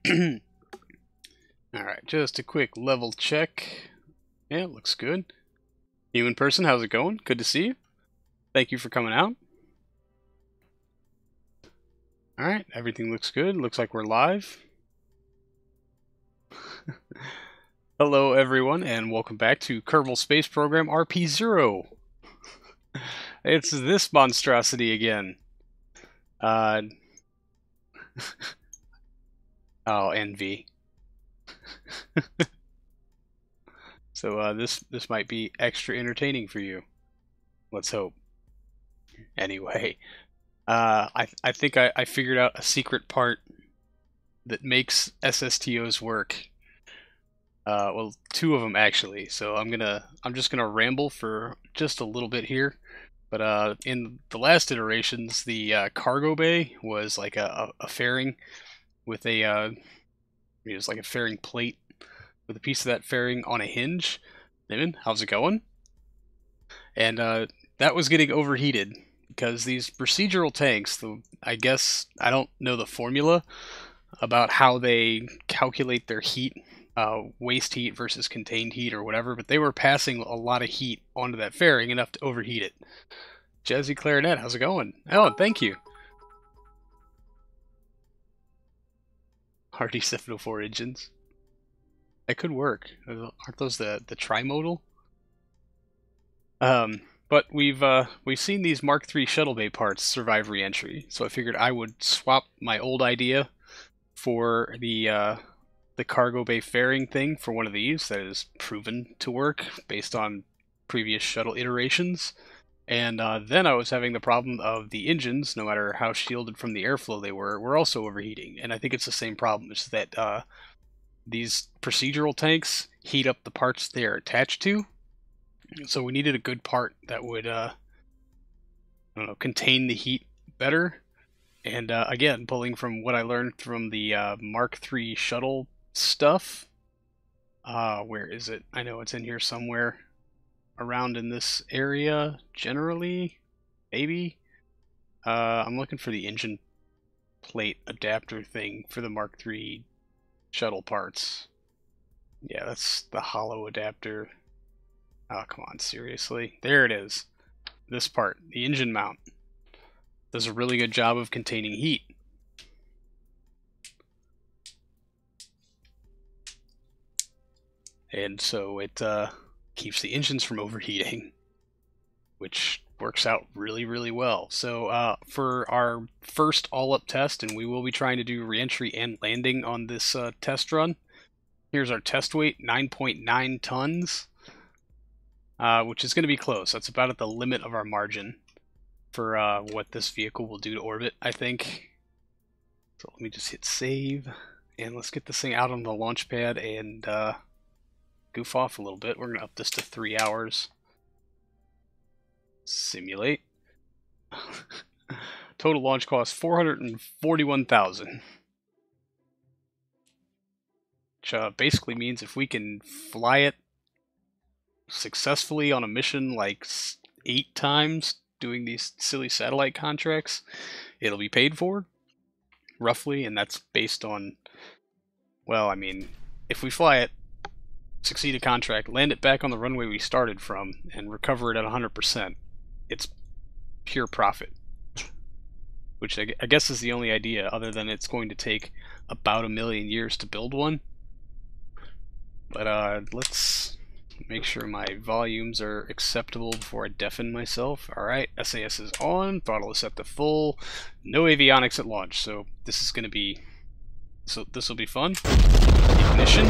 Alright, just a quick level check. Yeah, looks good. Human person, how's it going? Good to see you. Thank you for coming out. Alright, everything looks good. Looks like we're live. Hello everyone, and welcome back to Kerbal Space Program RP-0. It's this monstrosity again. Oh, envy. So this might be extra entertaining for you. Let's hope. Anyway, I think I figured out a secret part that makes SSTOs work. Well, two of them actually. So I'm just gonna ramble for just a little bit here. But in the last iterations, the cargo bay was like a fairing with a it was like a fairing plate with a piece of that fairing on a hinge. Damon, how's it going? And that was getting overheated because these procedural tanks, I guess I don't know the formula about how they calculate their heat, waste heat versus contained heat or whatever, but they were passing a lot of heat onto that fairing, enough to overheat it. Jazzy Clarinet, how's it going? Oh, thank you. RD-704 engines. That could work. Aren't those the trimodal? But we've seen these Mark III shuttle bay parts survive reentry, so I figured I would swap my old idea for the cargo bay fairing thing for one of these that is proven to work based on previous shuttle iterations. And then I was having the problem of the engines, no matter how shielded from the airflow they were also overheating. And I think it's the same problem, it's that these procedural tanks heat up the parts they are attached to. So we needed a good part that would, I don't know, contain the heat better. And again, pulling from what I learned from the Mark III shuttle stuff. Where is it? I know it's in here somewhere. Around in this area, generally, maybe. I'm looking for the engine plate adapter thing for the Mark III shuttle parts. Yeah, that's the hollow adapter. Oh, come on, seriously? There it is. This part, the engine mount, does a really good job of containing heat. And so it keeps the engines from overheating, which works out really, really well. So for our first all-up test, and we will be trying to do reentry and landing on this test run, here's our test weight, 9.9 tons, which is going to be close. That's about at the limit of our margin for what this vehicle will do to orbit, I think. So let me just hit save, and let's get this thing out on the launch pad and goof off a little bit. We're going to up this to 3 hours. Simulate. Total launch cost $441,000. Which basically means if we can fly it successfully on a mission like 8 times doing these silly satellite contracts, it'll be paid for, roughly, and that's based on, well, I mean, if we fly it, succeed a contract, land it back on the runway we started from, and recover it at 100%, it's pure profit. Which I guess is the only idea, other than it's going to take about 1 million years to build one. But let's make sure my volumes are acceptable before I deafen myself. Alright, SAS is on, throttle is set to full, no avionics at launch, so this is going to be, so this will be fun. Ignition.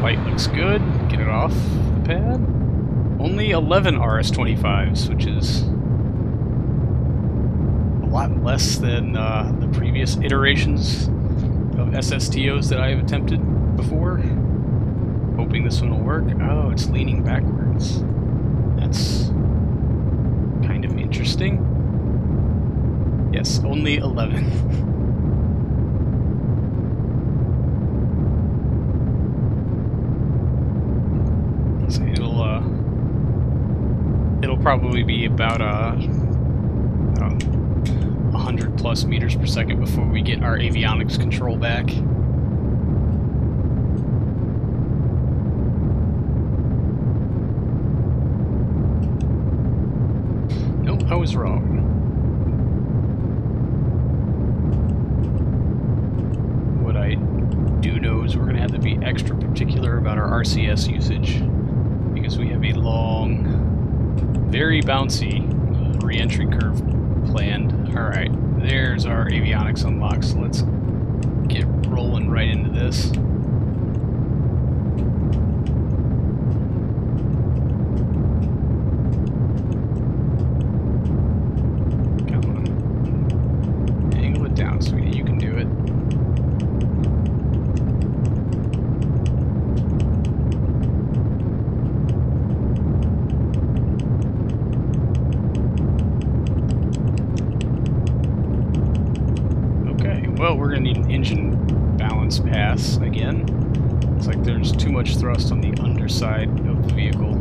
Light looks good. Get it off the pad. Only 11 RS-25s, which is a lot less than the previous iterations of SSTOs that I have attempted before. Hoping this one will work. Oh, it's leaning backwards. That's kind of interesting. Yes, only 11. So it'll probably be about 100 100 plus meters per second before we get our avionics control back. Nope, I was wrong. What I do know is we're going to have to be extra particular about our RCS usage, because we have a long, very bouncy re-entry curve planned. Alright, there's our avionics unlocked, so let's get rolling right into this. Come on. Angle it down, sweetie, you can do it. Well, we're going to need an engine balance pass again. It's like there's too much thrust on the underside of the vehicle,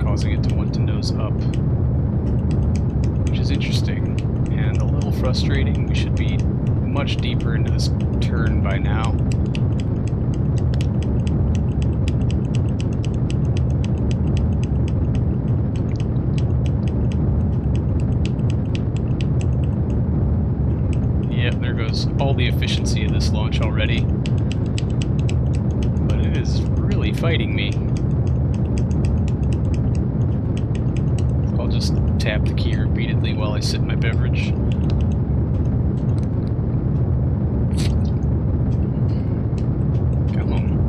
causing it to want to nose up, which is interesting and a little frustrating. We should be much deeper into this turn by now. There goes all the efficiency of this launch already. But it is really fighting me. I'll just tap the key repeatedly while I sip my beverage. Come on.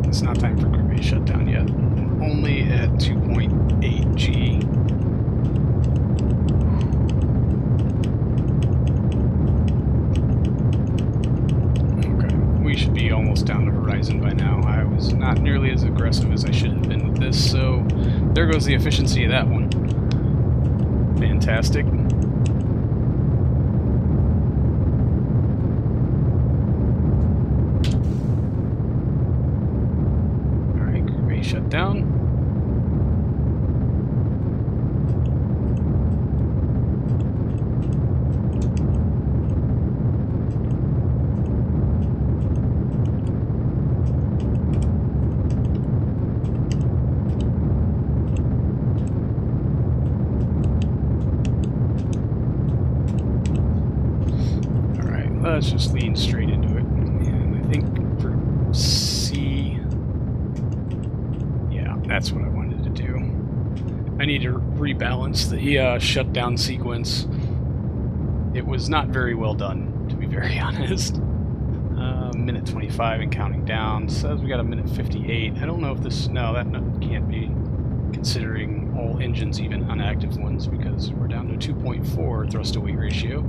It's not time for group A shutdown yet. We're only at 2.8 G. Okay, we should be almost down the horizon by now. I was not nearly as aggressive as I should have been with this, so there goes the efficiency of that one. Fantastic. Shut down. All right, let's just lean straight into it. And I think for C, that's what I wanted to do. I need to rebalance the shutdown sequence. It was not very well done, to be very honest. Minute 25 and counting down. Says we got a minute 58. I don't know if this... No, that can't be, considering all engines, even unactive ones, because we're down to 2.4 thrust-to-weight ratio.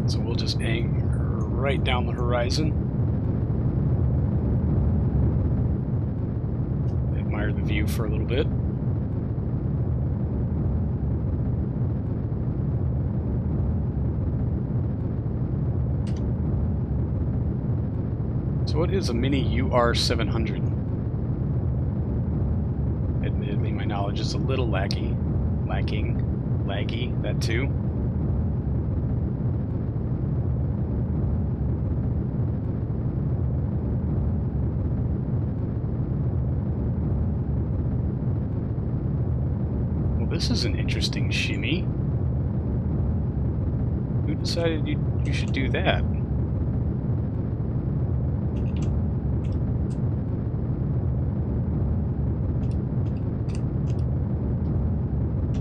So we'll just anchor right down the horizon. Admire the view for a little bit. So what is a mini UR700? Admittedly, my knowledge is a little laggy, that too. This is an interesting shimmy. Who decided you should do that?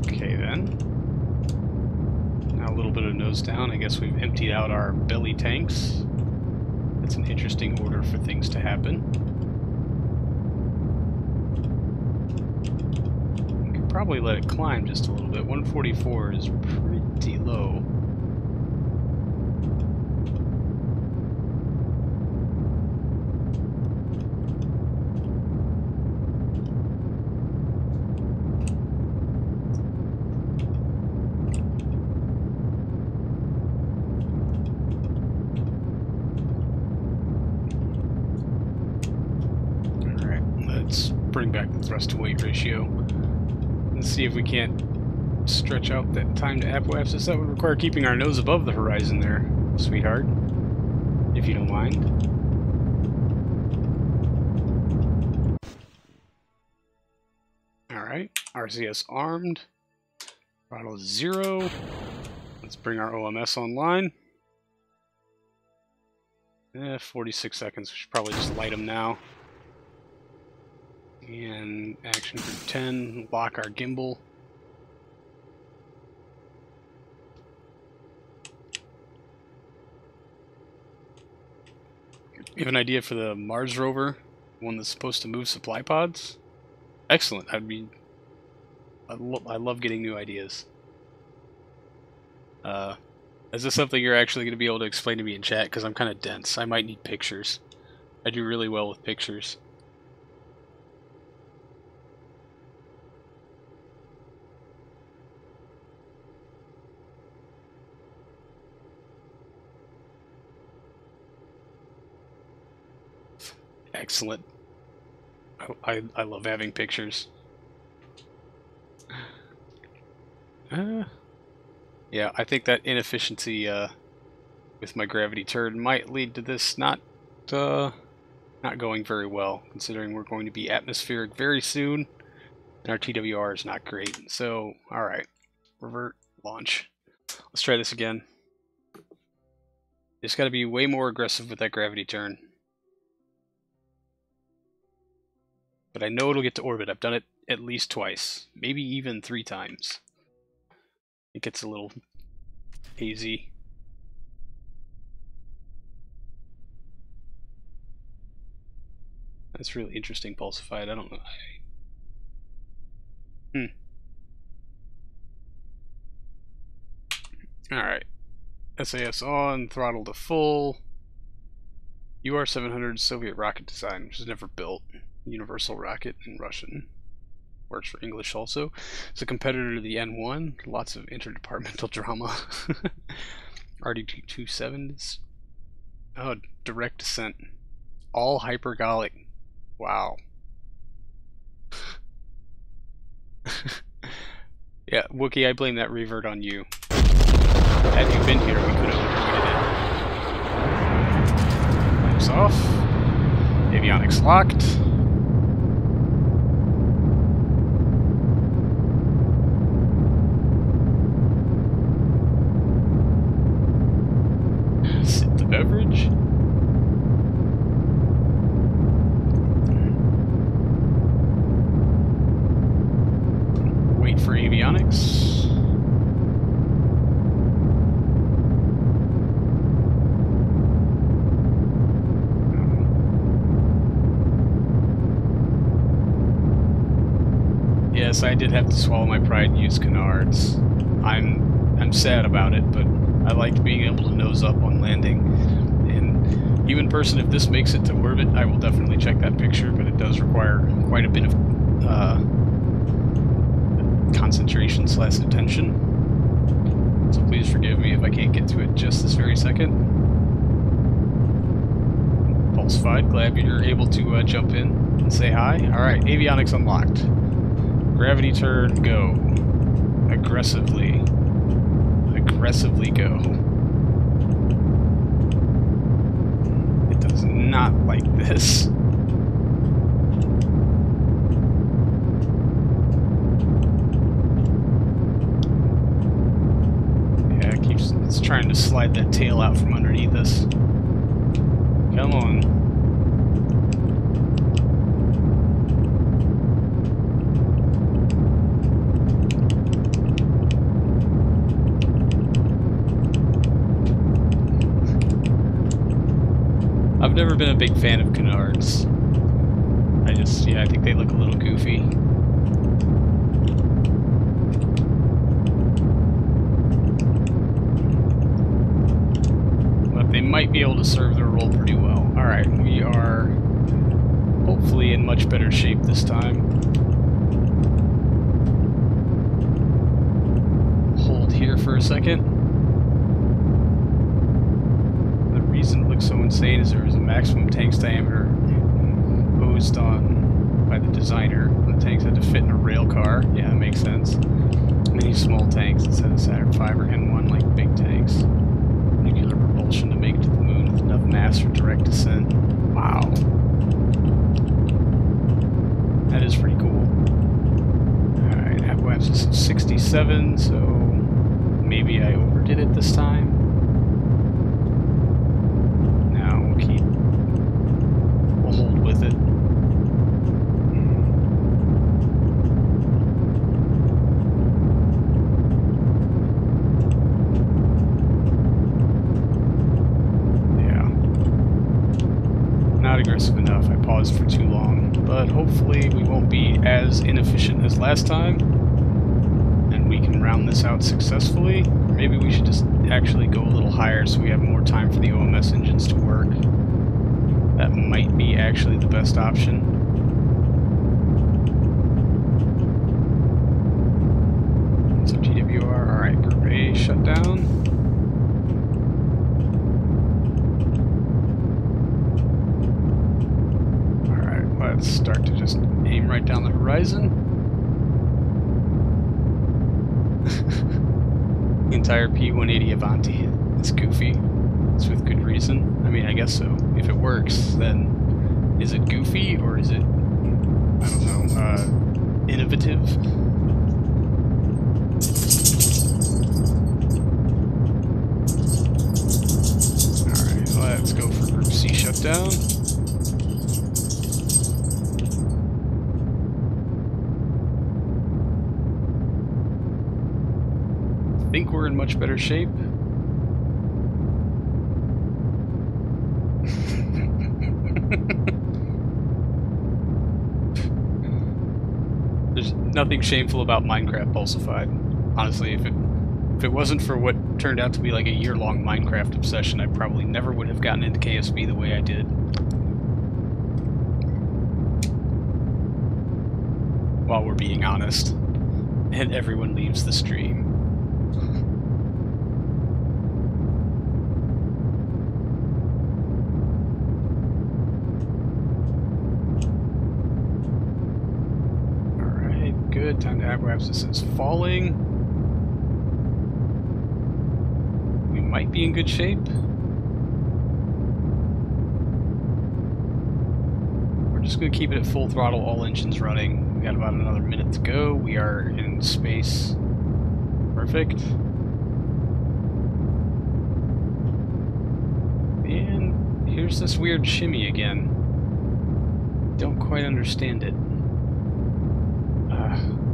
Okay then. Now a little bit of nose down. I guess we've emptied out our belly tanks. That's an interesting order for things to happen. Probably let it climb just a little bit. 144 is pretty low. bring back the thrust to weight ratio and see if we can't stretch out that time to apoapsis. That would require keeping our nose above the horizon there, sweetheart, if you don't mind. Alright, RCS armed. Throttle is 0. Let's bring our OMS online. 46 seconds. We should probably just light them now. And action group 10. Lock our gimbal. You have an idea for the Mars rover? One that's supposed to move supply pods? Excellent. I love getting new ideas. Is this something you're actually going to be able to explain to me in chat? Because I'm kind of dense. I might need pictures. I do really well with pictures. Excellent. I love having pictures. Yeah, I think that inefficiency with my gravity turn might lead to this not going very well, considering we're going to be atmospheric very soon, and our TWR is not great. So, alright. Revert, launch. Let's try this again. Just gotta be way more aggressive with that gravity turn. But I know it'll get to orbit. I've done it at least twice. Maybe even 3 times. It gets a little hazy. That's really interesting, Pulsified. I don't know. Alright. SAS on, throttle to full. UR-700 Soviet rocket design, which is never built. Universal rocket in Russian. Works for English also. It's a competitor to the N1. Lots of interdepartmental drama. RD-227. Oh, direct descent. All hypergolic. Wow. Yeah, Wookie, I blame that revert on you. Had you been here, we could have avoided it. Lamps off. Avionics locked. Sip the beverage. Wait for avionics. Yes, I did have to swallow my pride and use canards. I'm sad about it, but I liked being able to nose up on landing. And human person, if this makes it to orbit, I will definitely check that picture, but it does require quite a bit of concentration / attention. So please forgive me if I can't get to it just this very second. Pulsified, glad you're able to jump in and say hi. Alright, avionics unlocked. Gravity turn, go. Aggressively. Aggressively go. It does not like this. Yeah, it's trying to slide that tail out from underneath us. Come on. I've never been a big fan of canards. I think they look a little goofy. But they might be able to serve their role pretty well. Alright, we are hopefully in much better shape this time. Hold here for a second. The reason it looks so insane is there was a maximum tank's diameter imposed on by the designer. The tanks had to fit in a rail car. Yeah, that makes sense. Many small tanks instead of Saturn V or N1 like big tanks. Nuclear propulsion to make it to the moon with enough mass for direct descent. Wow. That is pretty cool. Alright, Appalachian is 67, so maybe I overdid it this time. Now we'll hold with it. Aggressive enough. I paused for too long, but hopefully we won't be as inefficient as last time, and we can round this out successfully. Or maybe we should just actually go a little higher so we have more time for the OMS engines to work. That might be actually the best option. So TWR, alright, Group A shut down. Let's start to just aim right down the horizon. The entire P-180 Avanti. It's goofy. It's with good reason. I mean, I guess so. If it works, then is it goofy or is it, I don't know, innovative? Alright, let's go for Group C shutdown. I think we're in much better shape. There's nothing shameful about Minecraft Pulsified. Honestly, if it wasn't for what turned out to be like a year-long Minecraft obsession, I probably never would have gotten into KSP the way I did. While we're being honest. And everyone leaves the stream. Good. Time to Appalachian is falling. We might be in good shape. We're just going to keep it at full throttle, all engines running. We got about another minute to go. We are in space. Perfect. And here's this weird shimmy again. Don't quite understand it.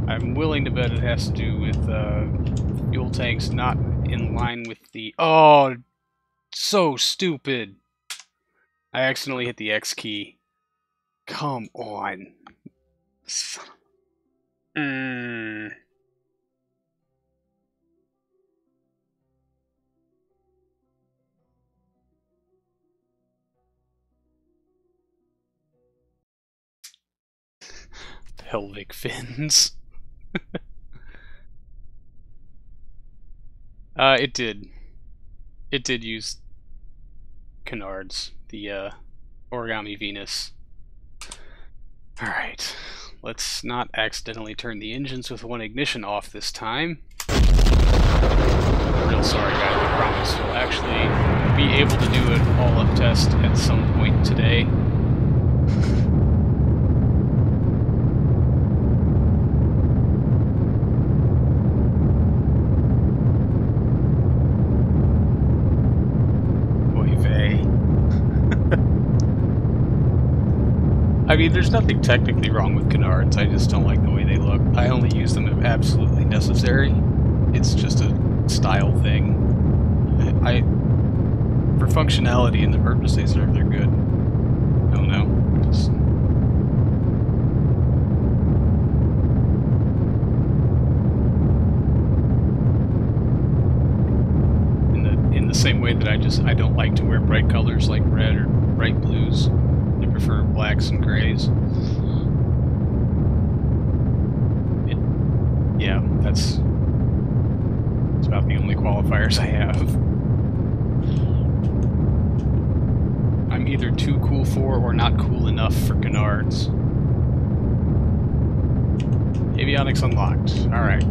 I'm willing to bet it has to do with fuel tanks not in line with the... Oh, so stupid. I accidentally hit the X key. Come on. Pelvic fins. It did. It did use canards, the Origami Venus. Alright, let's not accidentally turn the engines with one ignition off this time. I'm real sorry guys, I promise we'll actually be able to do an all-up test at some point today. I mean, there's nothing technically wrong with canards, I just don't like the way they look. I only use them if absolutely necessary. It's just a style thing. For functionality and the purpose they serve, they're good. I don't know. Just... In the same way that I don't like to wear bright colors like red or bright blues. I prefer blacks and grays. Yeah, that's about the only qualifiers I have. I'm either too cool for or not cool enough for canards. Avionics unlocked. Alright.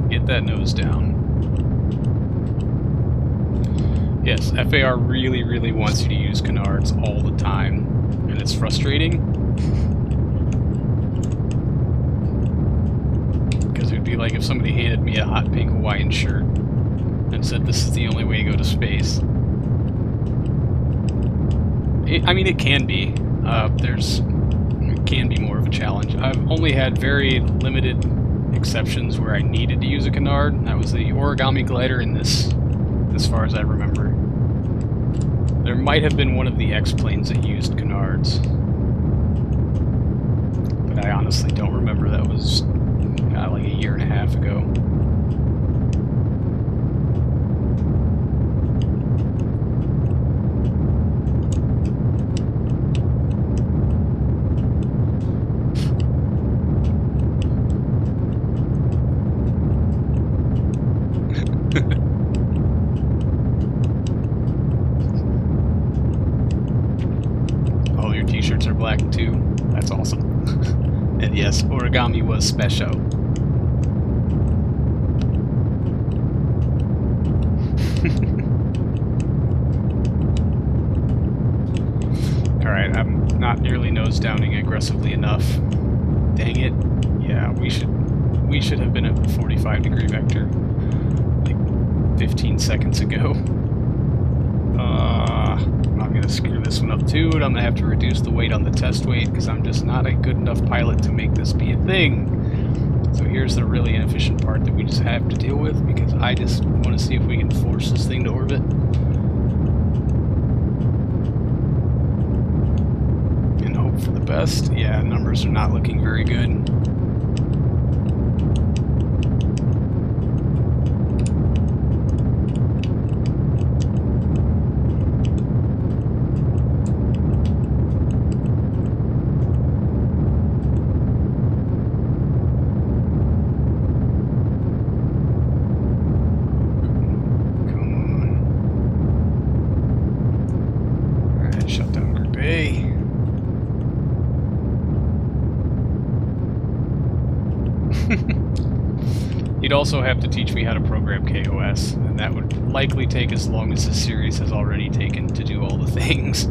Get that nose down. Yes, FAR really wants you to use canards all the time. And it's frustrating. Because it would be like if somebody handed me a hot pink Hawaiian shirt and said this is the only way to go to space. I mean, it can be. It can be more of a challenge. I've only had very limited exceptions where I needed to use a canard. That was the origami glider in this, as far as I remember. There might have been one of the X-planes that used canards. But I honestly don't remember. That was like a year and a half ago. Oh, your t-shirts are black too? That's awesome. And yes, origami was special. Alright, I'm not nearly nose downing aggressively enough. Dang it. Yeah, we should have been at the 45-degree vector like 15 seconds ago. I'm gonna screw this one up too, and I'm gonna have to reduce the weight on the test weight because I'm just not a good enough pilot to make this be a thing. So here's the really inefficient part that we just have to deal with because I just want to see if we can force this thing to orbit. And hope for the best. Yeah, numbers are not looking very good. You'd also have to teach me how to program KOS, and that would likely take as long as this series has already taken to do all the things.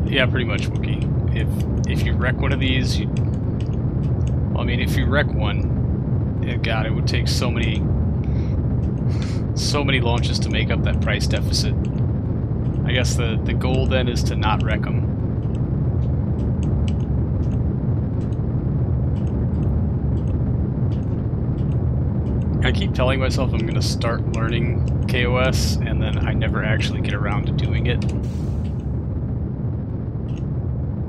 Yeah, pretty much, Wookie. If you wreck one of these, well, I mean, if you wreck one, God, it would take so many launches to make up that price deficit. I guess the goal then is to not wreck them. I keep telling myself I'm going to start learning KOS, and then I never actually get around to doing it.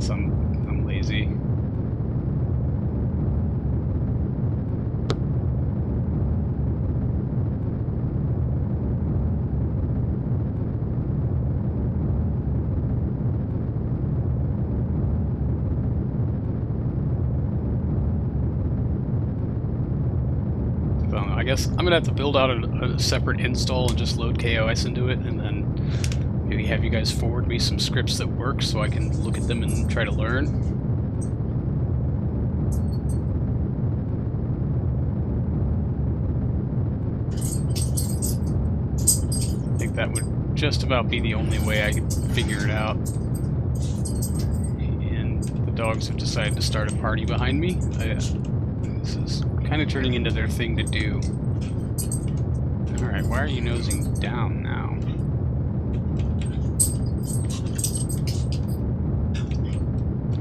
So I'm lazy. I guess I'm gonna have to build out a separate install and just load KOS into it, and then maybe have you guys forward me some scripts that work so I can look at them and try to learn. I think that would just about be the only way I could figure it out. And the dogs have decided to start a party behind me. This is kind of turning into their thing to do. Alright, why are you nosing down now?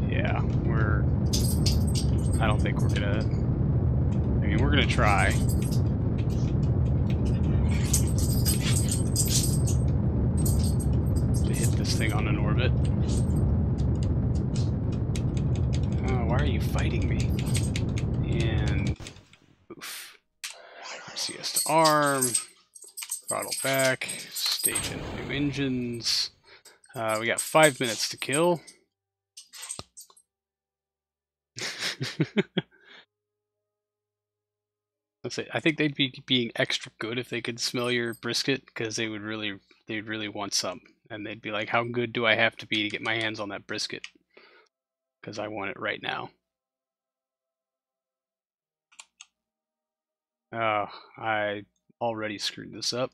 Yeah, I don't think we're gonna... I mean, we're gonna try. To hit this thing on an orbit. Oh, why are you fighting me? And... oof. CS to arm. Throttle back, stage in new engines. We got 5 minutes to kill. I think they'd be being extra good if they could smell your brisket, because they'd really want some, and they'd be like, "How good do I have to be to get my hands on that brisket? Because I want it right now." Oh, I already screwed this up.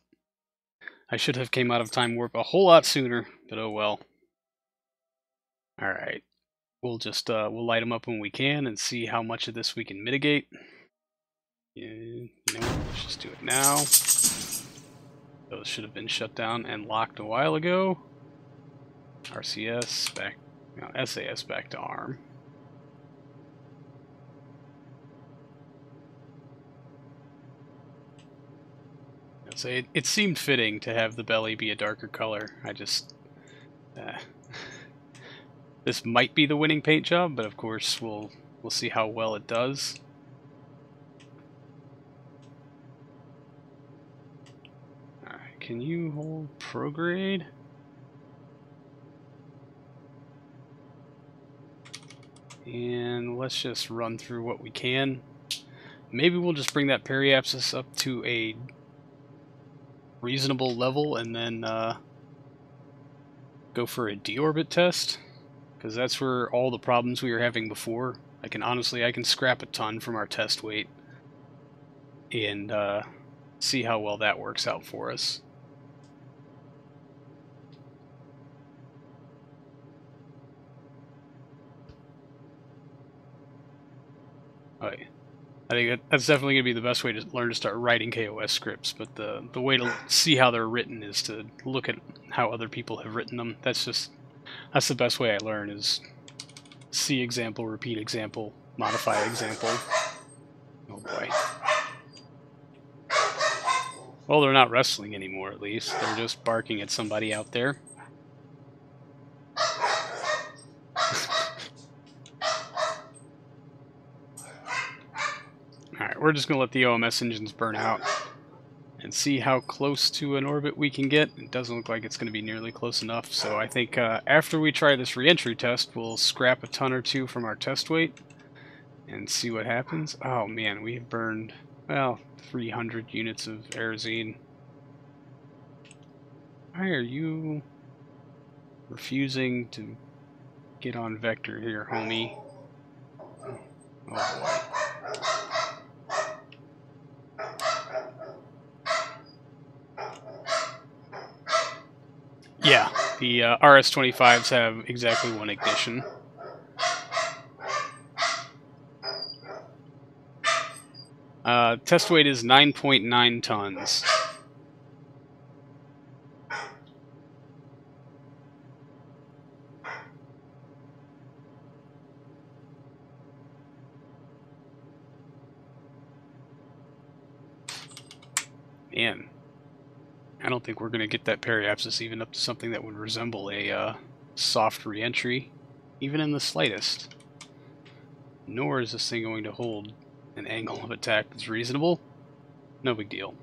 I should have came out of time warp a whole lot sooner, but oh well. All right, we'll just we'll light them up when we can and see how much of this we can mitigate. You know, let's just do it now. Those should have been shut down and locked a while ago. RCS back, no, SAS back to ARM. So it seemed fitting to have the belly be a darker color. I just this might be the winning paint job, but of course we'll see how well it does. All right, can you hold prograde? And let's just run through what we can. Maybe we'll just bring that periapsis up to a reasonable level and then go for a deorbit test, because that's where all the problems we were having before. I can scrap a ton from our test weight and see how well that works out for us. Okay. I think that's definitely going to be the best way to learn to start writing KOS scripts, but the way to see how they're written is to look at how other people have written them. That's the best way I learn, is see example, repeat example, modify example. Oh boy. Well, they're not wrestling anymore, at least. They're just barking at somebody out there. Alright, we're just going to let the OMS engines burn out and see how close to an orbit we can get. It doesn't look like it's going to be nearly close enough, so I think after we try this reentry test, we'll scrap a ton or two from our test weight and see what happens. Oh man, we've burned, well, 300 units of Aerozine. Why are you refusing to get on vector here, homie? Oh boy. Yeah, the RS-25s have exactly one ignition. Test weight is 9.9 tons. Man, I don't think we're going to get that periapsis even up to something that would resemble a soft reentry, even in the slightest. Nor is this thing going to hold an angle of attack that's reasonable. No big deal.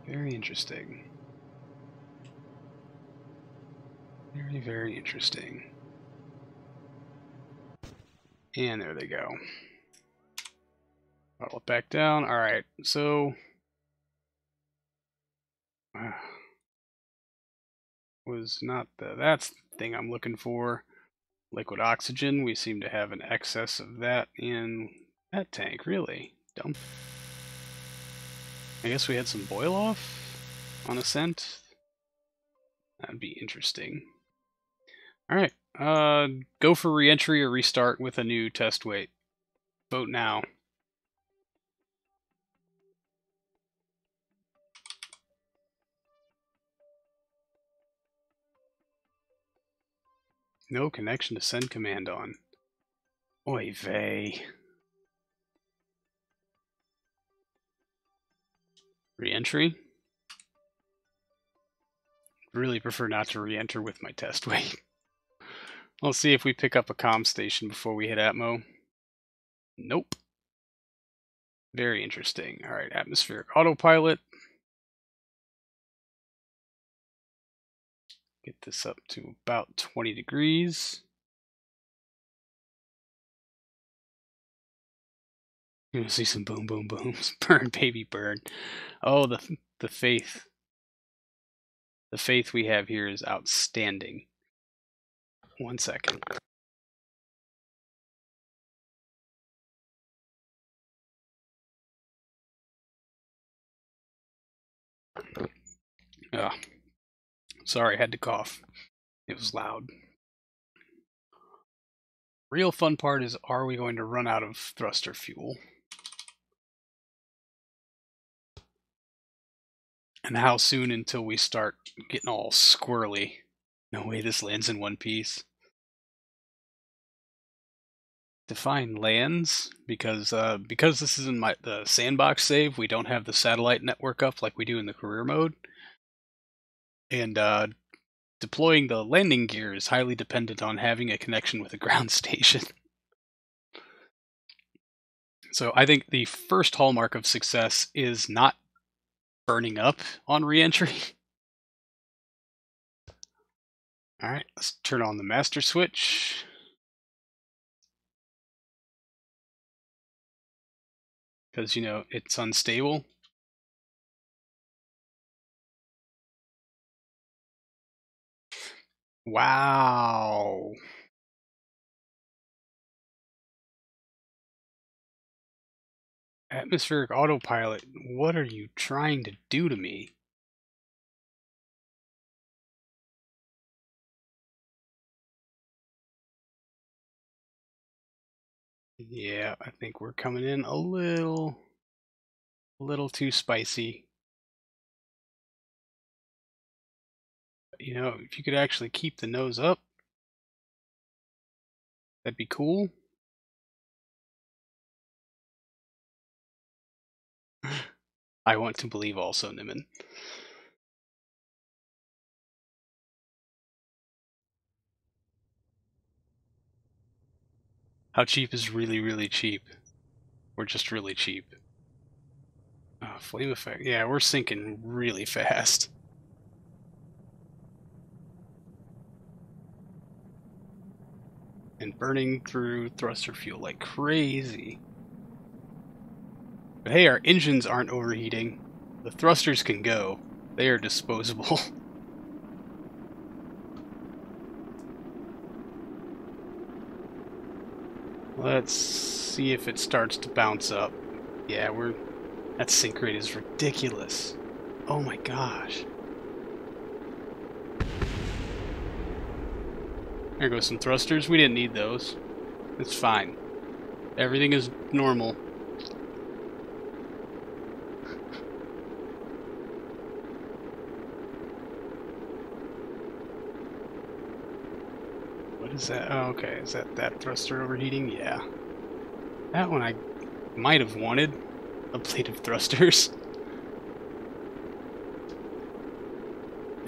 Very interesting. Very, very interesting. And there they go. Bottle it back down. Alright, so... was not that's the thing I'm looking for. Liquid oxygen. We seem to have an excess of that in that tank. Really? Dumb. I guess we had some boil off on ascent. That'd be interesting. Alright, go for reentry or restart with a new test weight. Vote now. No connection to send command on. Oy vey. Reentry? Really prefer not to re-enter with my test weight. Let's see if we pick up a comm station before we hit Atmo. Nope. Very interesting. All right, atmospheric autopilot. Get this up to about 20 degrees. You're gonna see some boom, boom, booms. Burn, baby, burn. Oh, the faith. The faith we have here is outstanding. 1 second. Oh, sorry, I had to cough. It was loud. Real fun part is, are we going to run out of thruster fuel? And how soon until we start getting all squirrely? No way this lands in one piece. Define lands, because this is in the sandbox save, we don't have the satellite network up like we do in the career mode. And deploying the landing gear is highly dependent on having a connection with a ground station. So I think the first hallmark of success is not burning up on reentry. Alright, let's turn on the master switch. Because, you know, it's unstable. Wow. Atmospheric autopilot, what are you trying to do to me? Yeah, I think we're coming in a little too spicy. You know, if you could actually keep the nose up, that'd be cool. I want to believe also, Niman. How cheap is really, really cheap? Or just really cheap? Flame effect. Yeah, we're sinking really fast. And burning through thruster fuel like crazy. But hey, our engines aren't overheating. The thrusters can go. They are disposable. Let's see if it starts to bounce up. Yeah, that sink rate is ridiculous. Oh my gosh. There goes some thrusters. We didn't need those. It's fine. Everything is normal. What is that? Oh, okay. Is that thruster overheating? Yeah. That one I might have wanted. A plate of thrusters.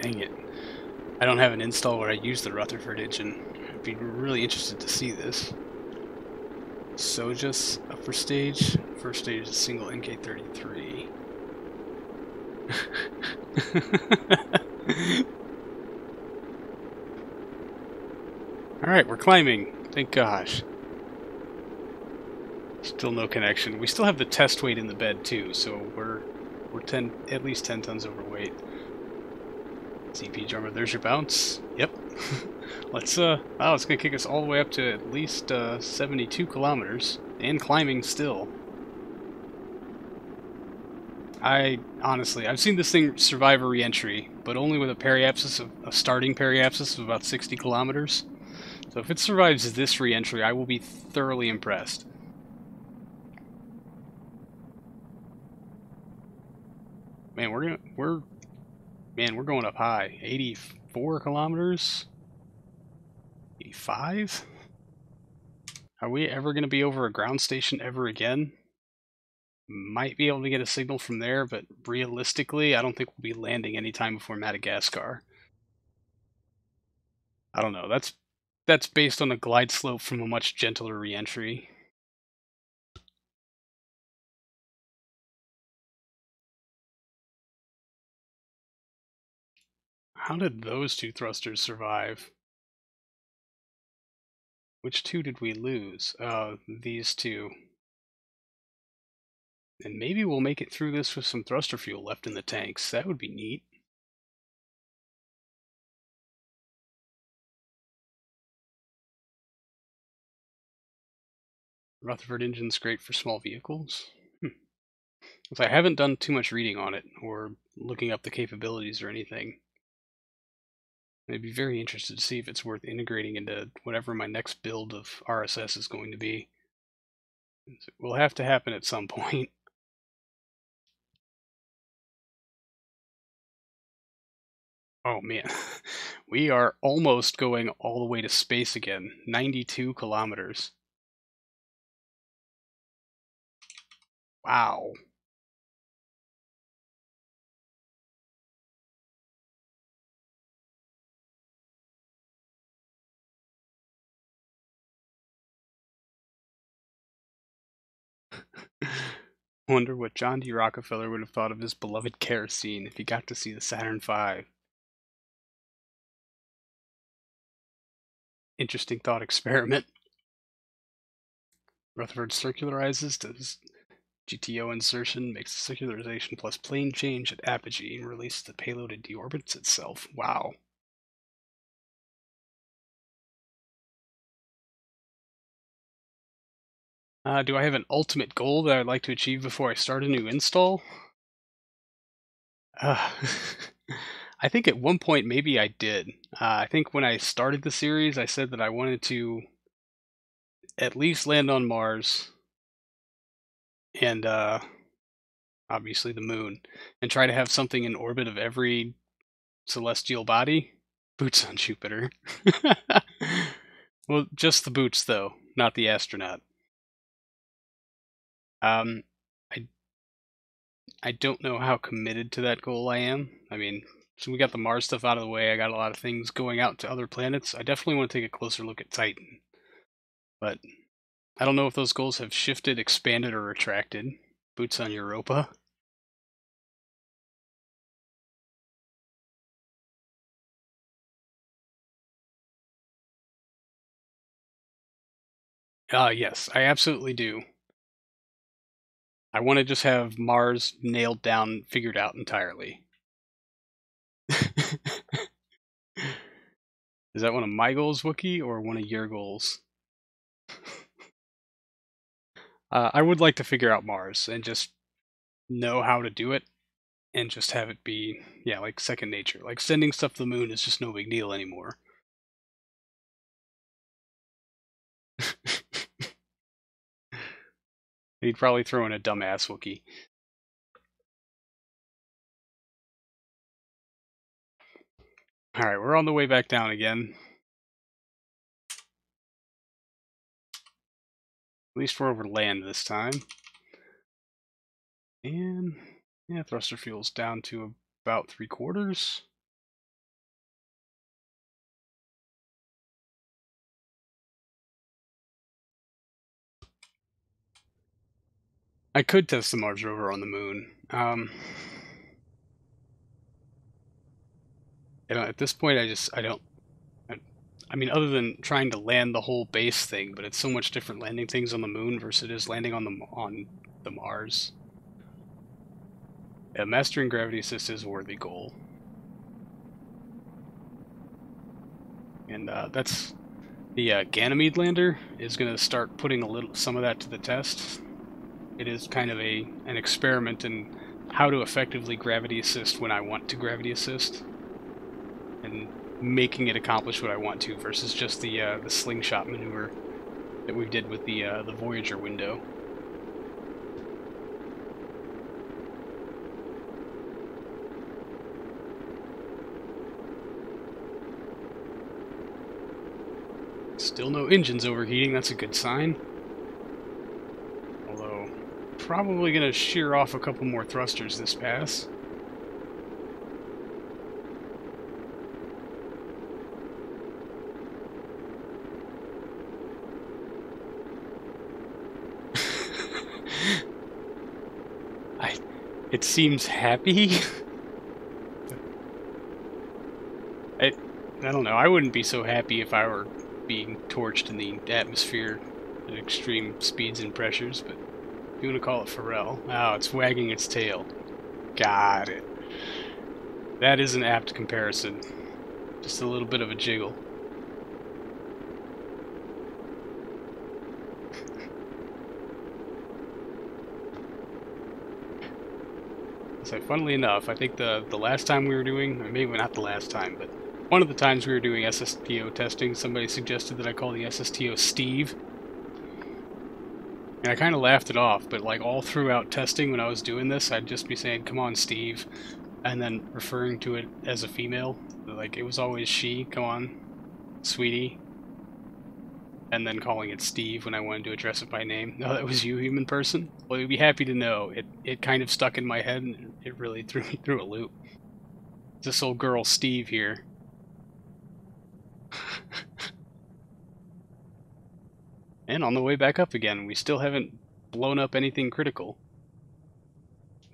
Dang it. I don't have an install where I use the Rutherford engine. I'd be really interested to see this. Sojas, upper stage. First stage is a single NK33. Alright, we're climbing. Thank gosh. Still no connection. We still have the test weight in the bed too, so we're at least 10 tons overweight. CP drummer, there's your bounce. Yep. Let's wow, it's gonna kick us all the way up to at least 72 kilometers and climbing still. Honestly, I've seen this thing survive a reentry, but only with a starting periapsis of about 60 kilometers. So if it survives this reentry, I will be thoroughly impressed. Man, we're going up high. 84 kilometers? 85? Are we ever going to be over a ground station ever again? Might be able to get a signal from there, but realistically, I don't think we'll be landing anytime before Madagascar. I don't know. That's that's based on a glide slope from a much gentler reentry. How did those two thrusters survive? Which two did we lose? These two. And maybe we'll make it through this with some thruster fuel left in the tanks. That would be neat. Rutherford engine's great for small vehicles. I haven't done too much reading on it or looking up the capabilities or anything. I'd be very interested to see if it's worth integrating into whatever my next build of RSS is going to be. It will have to happen at some point. Oh man, we are almost going all the way to space again. 92 kilometers. Wow. Wonder what John D. Rockefeller would have thought of his beloved kerosene if he got to see the Saturn V. Interesting thought experiment. Rutherford circularizes, does GTO insertion, makes circularization plus plane change at apogee, and releases the payload and deorbits itself. Wow. Do I have an ultimate goal that I'd like to achieve before I start a new install? I think at one point maybe I did. I think when I started the series, I said that I wanted to at least land on Mars and obviously the moon, and try to have something in orbit of every celestial body. Boots on Jupiter. Well, just the boots though, not the astronaut. I don't know how committed to that goal I am. I mean, so we got the Mars stuff out of the way. I got a lot of things going out to other planets. I definitely want to take a closer look at Titan. But I don't know if those goals have shifted, expanded, or retracted. Boots on Europa. Yes, I absolutely do. I want to just have Mars nailed down, figured out entirely. Is that one of my goals, Wookie, or one of your goals? I would like to figure out Mars and just know how to do it and just have it be, yeah, like second nature. Like sending stuff to the moon is just no big deal anymore. He'd probably throw in a dumbass Wookie. Alright, we're on the way back down again. At least we're over land this time. And yeah, thruster fuel's down to about 3/4. I could test the Mars rover on the moon. At this point, I don't. I mean, other than trying to land the whole base thing, but it's so much different landing things on the moon versus it is landing on the Mars. Yeah, mastering gravity assist is a worthy goal, and that's the Ganymede lander is going to start putting some of that to the test. It is kind of an experiment in how to effectively gravity assist when I want to gravity assist, and making it accomplish what I want to versus just the slingshot maneuver that we did with the Voyager window. Still no engines overheating, that's a good sign. Although, probably going to shear off a couple more thrusters this pass. It seems happy. I don't know. I wouldn't be so happy if I were being torched in the atmosphere at extreme speeds and pressures, but you want to call it Pharrell. Oh, it's wagging its tail. Got it. That is an apt comparison. Just a little bit of a jiggle. So funnily enough, I think the last time we were doing, or maybe not the last time, but one of the times we were doing SSTO testing, somebody suggested that I call the SSTO Steve. And I kind of laughed it off, but like all throughout testing when I was doing this, I'd just be saying, "Come on, Steve," and then referring to it as a female. Like it was always she, "Come on, sweetie," and then calling it Steve when I wanted to address it by name. No, that was you, human person? Well, you'd be happy to know. It kind of stuck in my head, and it really threw me through a loop. This old girl, Steve, here. And on the way back up again, we still haven't blown up anything critical.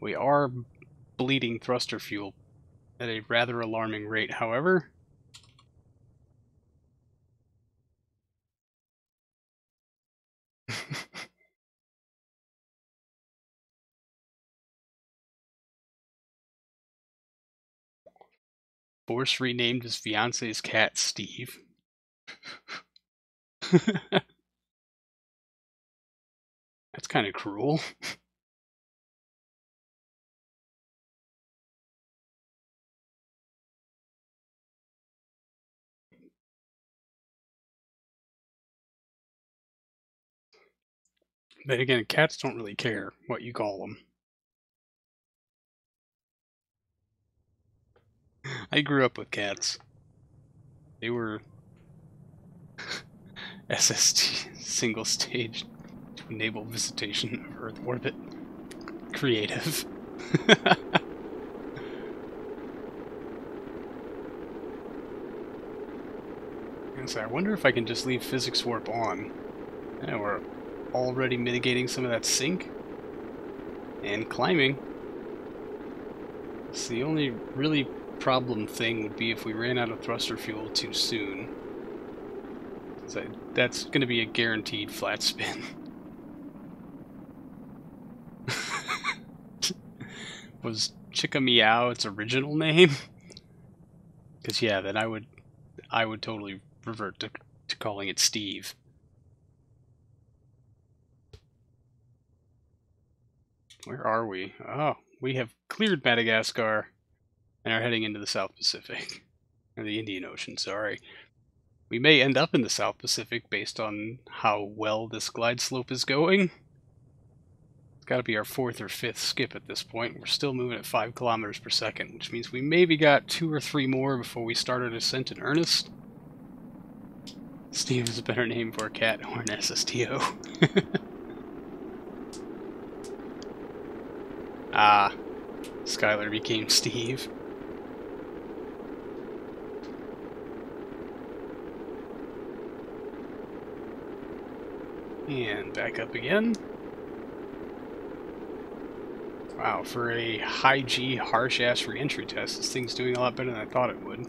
We are bleeding thruster fuel at a rather alarming rate, however. Force renamed his fiance's cat Steve. That's kind of cruel. But again, cats don't really care what you call them. I grew up with cats. They were SST single stage to enable visitation of Earth orbit. Creative. So I wonder if I can just leave physics warp on. Yeah, we're already mitigating some of that sink. And climbing. So the only really problem thing would be if we ran out of thruster fuel too soon. So that's going to be a guaranteed flat spin. Was Chicka Meow its original name? Because yeah, then I would totally revert to calling it Steve. Where are we? Oh, we have cleared Madagascar and are heading into the South Pacific. Or the Indian Ocean, sorry. We may end up in the South Pacific based on how well this glide slope is going. It's got to be our 4th or 5th skip at this point. We're still moving at 5 kilometers per second, which means we maybe got 2 or 3 more before we start our descent in earnest. Steve is a better name for a cat or an SSTO. Ah, Skylar became Steve. And back up again. Wow, for a high G, harsh-ass reentry test, this thing's doing a lot better than I thought it would.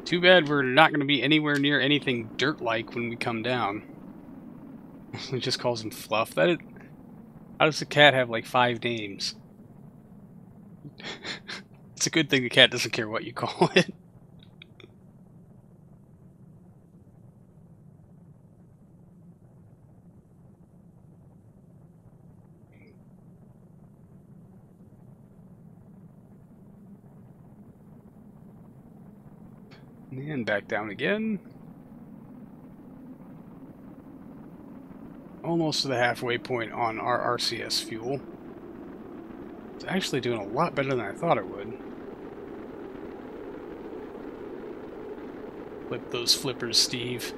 Too bad we're not going to be anywhere near anything dirt-like when we come down. It just calls him Fluff. How does the cat have like 5 names? It's a good thing the cat doesn't care what you call it. And back down again. Almost to the halfway point on our RCS fuel. It's actually doing a lot better than I thought it would. Flip those flippers, Steve.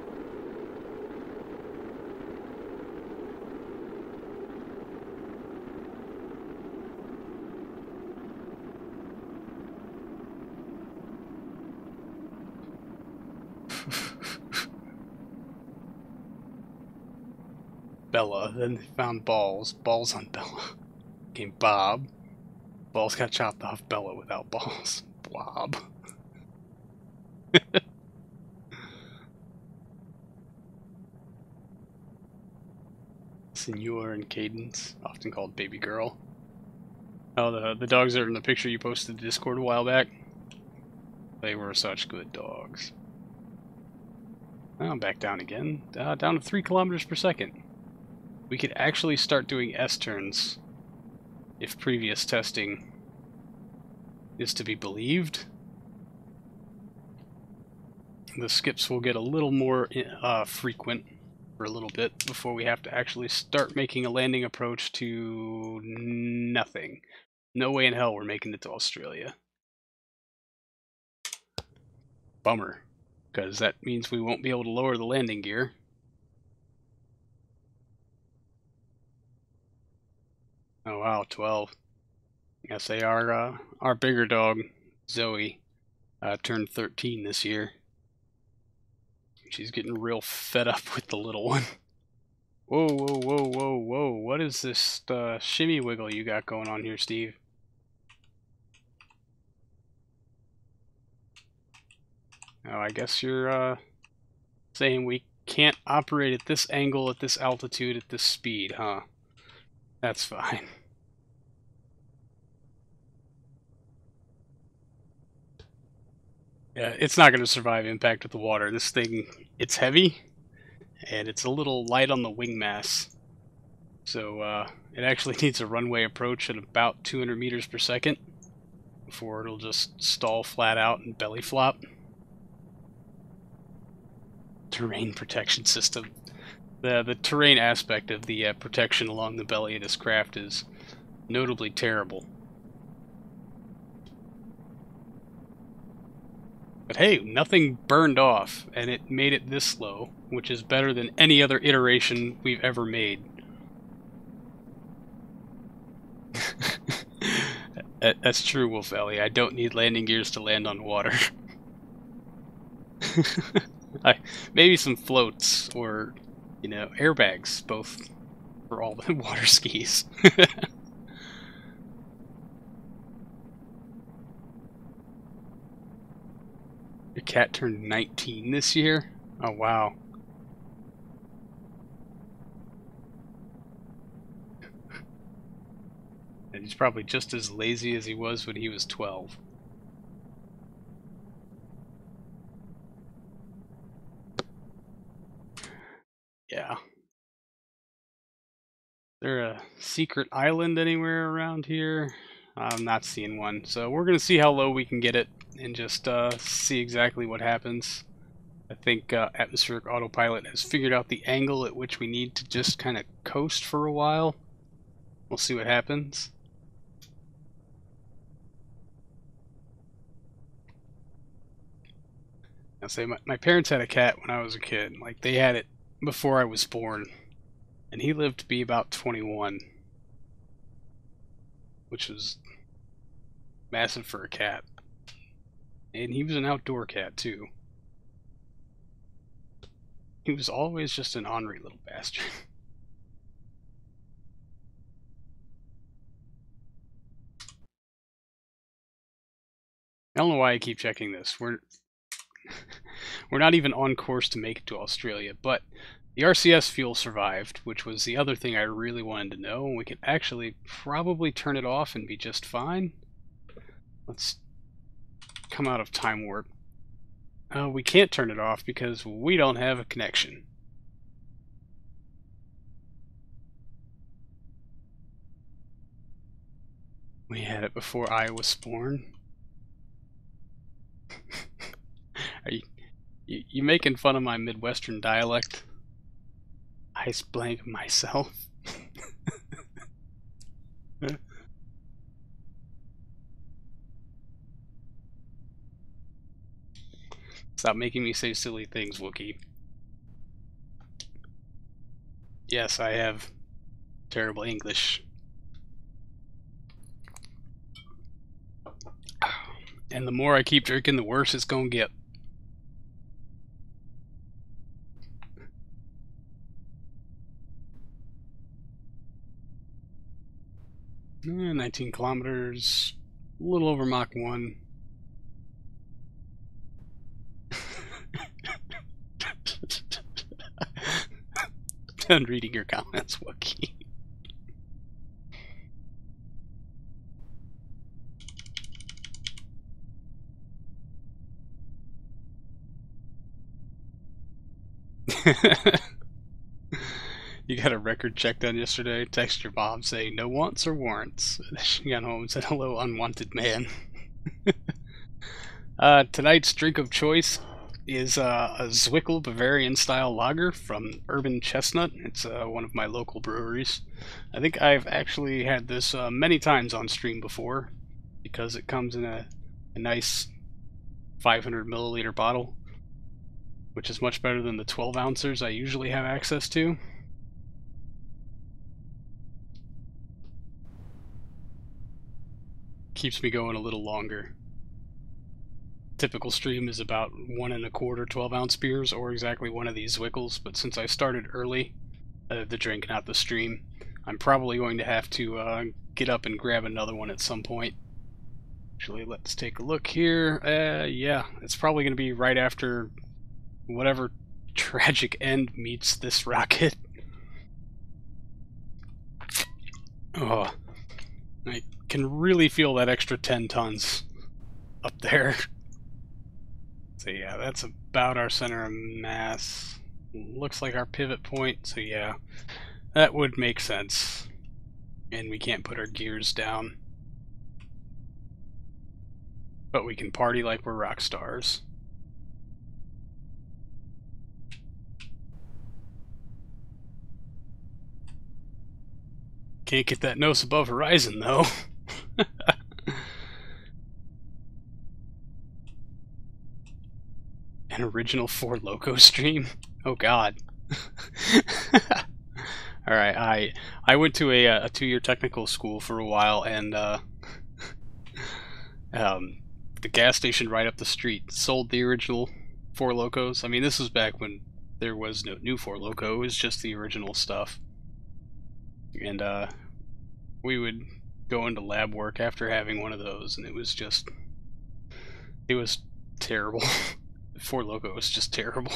Bella, then they found balls. Balls on Bella. Came Bob. Balls got chopped off Bella without balls. Blob. Senor and Cadence, often called Baby Girl. Oh, the dogs that are in the picture you posted to Discord a while back. They were such good dogs. Well, I'm back down again. Down to 3 kilometers per second. We could actually start doing S-turns if previous testing is to be believed. The skips will get a little more frequent for a little bit before we have to actually start making a landing approach to nothing. No way in hell we're making it to Australia. Bummer, because that means we won't be able to lower the landing gear. Oh wow, 12. Yes, they are. Our bigger dog, Zoe, turned 13 this year. She's getting real fed up with the little one. Whoa, whoa, whoa, whoa, whoa. What is this shimmy wiggle you got going on here, Steve? Oh, I guess you're saying we can't operate at this angle, at this altitude, at this speed, huh? That's fine. Yeah, it's not going to survive impact with the water. This thing, it's heavy, and it's a little light on the wing mass. So it actually needs a runway approach at about 200 meters per second before it'll just stall flat out and belly flop. Terrain protection system. The terrain aspect of the protection along the belly of this craft is notably terrible. But hey, nothing burned off, and it made it this low, which is better than any other iteration we've ever made. That's true, Wolf Valley. I don't need landing gears to land on water. Maybe some floats, or, you know, airbags, both for all the water skis. Your cat turned 19 this year? Oh, wow. And he's probably just as lazy as he was when he was 12. Yeah. Is there a secret island anywhere around here? I'm not seeing one. So we're going to see how low we can get it and just see exactly what happens. I think Atmospheric Autopilot has figured out the angle at which we need to just kind of coast for a while. We'll see what happens. I'll say my parents had a cat when I was a kid. Like, they had it before I was born. And he lived to be about 21. Which was massive for a cat. And he was an outdoor cat, too. He was always just an ornery little bastard. I don't know why I keep checking this. We're not even on course to make it to Australia, but the RCS fuel survived, which was the other thing I really wanted to know, and we could actually probably turn it off and be just fine. Let's come out of time warp. We can't turn it off because we don't have a connection. We had it before I was born. Are you making fun of my Midwestern dialect? Ice blank myself. Stop making me say silly things, Wookie. Yes, I have terrible English. And the more I keep drinking, the worse it's gonna get. 19 kilometers, a little over Mach 1. Done reading your comments, Wookie. You got a record check done yesterday. Text your mom saying no wants or warrants. She got home and said hello, unwanted man. Tonight's drink of choice is a Zwickel Bavarian style lager from Urban Chestnut. It's one of my local breweries. I think I've actually had this many times on stream before because it comes in a nice 500 milliliter bottle, which is much better than the 12 ounces I usually have access to. Keeps me going a little longer. Typical stream is about 1 1/4 12-ounce beers, or exactly one of these Zwickels, but since I started early, the drink, not the stream, I'm probably going to have to get up and grab another one at some point. Actually, let's take a look here. Yeah, it's probably going to be right after whatever tragic end meets this rocket. Oh, I can really feel that extra 10 tons up there. So yeah, that's about our center of mass. Looks like our pivot point, so yeah, that would make sense. And we can't put our gears down. But we can party like we're rock stars. Can't get that nose above horizon, though. An original Four Loko stream? Oh god. Alright, I went to a 2-year technical school for a while, and the gas station right up the street sold the original Four Lokos. I mean, this was back when there was no new Four Loko, it was just the original stuff. And we would go into lab work after having one of those, and it was terrible. Four Loko was just terrible.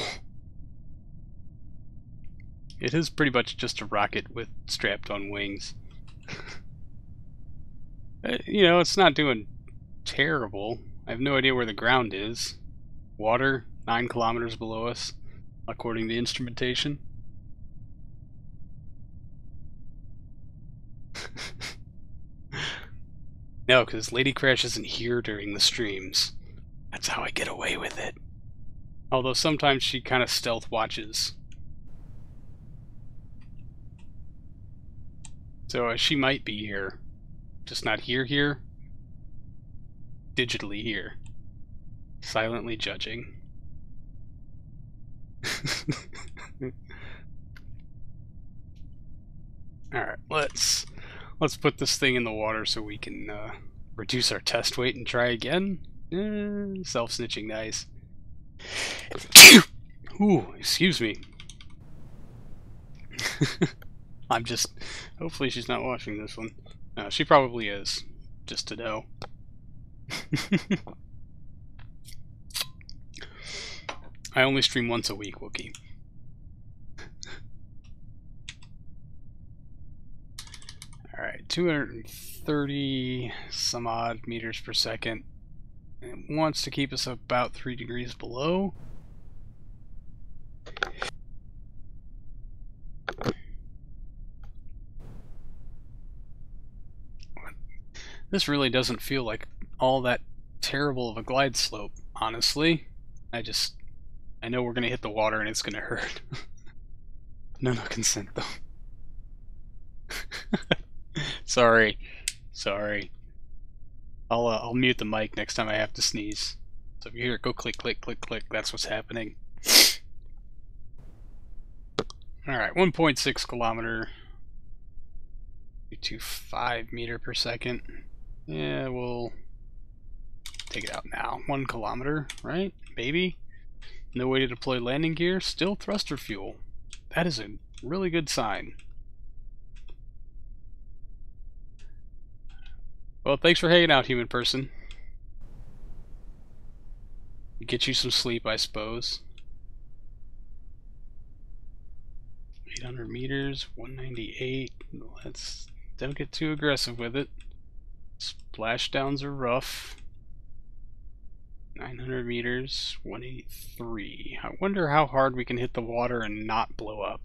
It is pretty much just a rocket with strapped on wings. You know, it's not doing terrible. I have no idea where the ground is. Water, 9 kilometers below us, according to instrumentation. No, because Lady Crash isn't here during the streams. That's how I get away with it. Although sometimes she kind of stealth watches. So she might be here. Just not here. Digitally here. Silently judging. Alright, let's put this thing in the water so we can reduce our test weight and try again. Self-snitching, nice. Ooh, excuse me. I'm just... Hopefully she's not watching this one. She probably is, just to know. I only stream once a week, Wookie. Alright, 230 some odd meters per second. It wants to keep us about 3 degrees below. This really doesn't feel like all that terrible of a glide slope, honestly. I know we're gonna hit the water and it's gonna hurt. No consent though. Sorry. I'll mute the mic next time I have to sneeze. So if you hear it go click, click, click, click, that's what's happening. Alright, 1.6 kilometer. 2.5 meter per second. Yeah, we'll take it out now. 1 kilometer, right? Maybe. No way to deploy landing gear. Still thruster fuel. That is a really good sign. Well, thanks for hanging out, human person. Get you some sleep, I suppose. 800 meters, 198. Don't get too aggressive with it. Splashdowns are rough. 900 meters, 183. I wonder how hard we can hit the water and not blow up.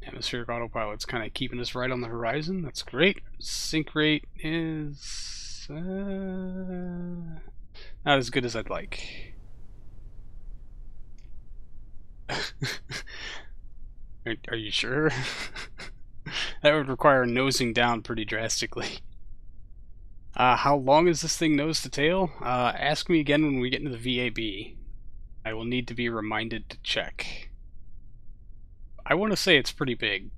Atmospheric autopilot's kind of keeping us right on the horizon. That's great. Sink rate is not as good as I'd like. Are you sure? That would require nosing down pretty drastically. How long is this thing nose to tail? Ask me again when we get into the VAB. I will need to be reminded to check. I want to say it's pretty big.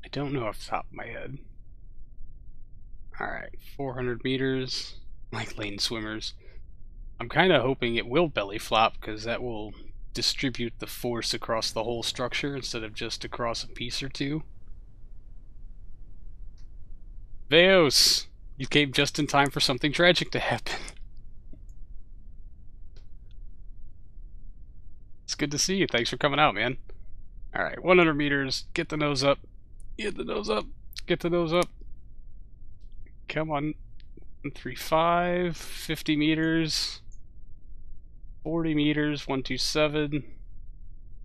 I don't know off the top of my head. Alright, 400 meters, like lane swimmers. I'm kind of hoping it will belly flop, because that will distribute the force across the whole structure instead of just across a piece or two. Veos! You came just in time for something tragic to happen. It's good to see you. Thanks for coming out, man. Alright, 100 meters. Get the nose up. Get the nose up. Get the nose up. Come on. 135. 50 meters. 40 meters. 127.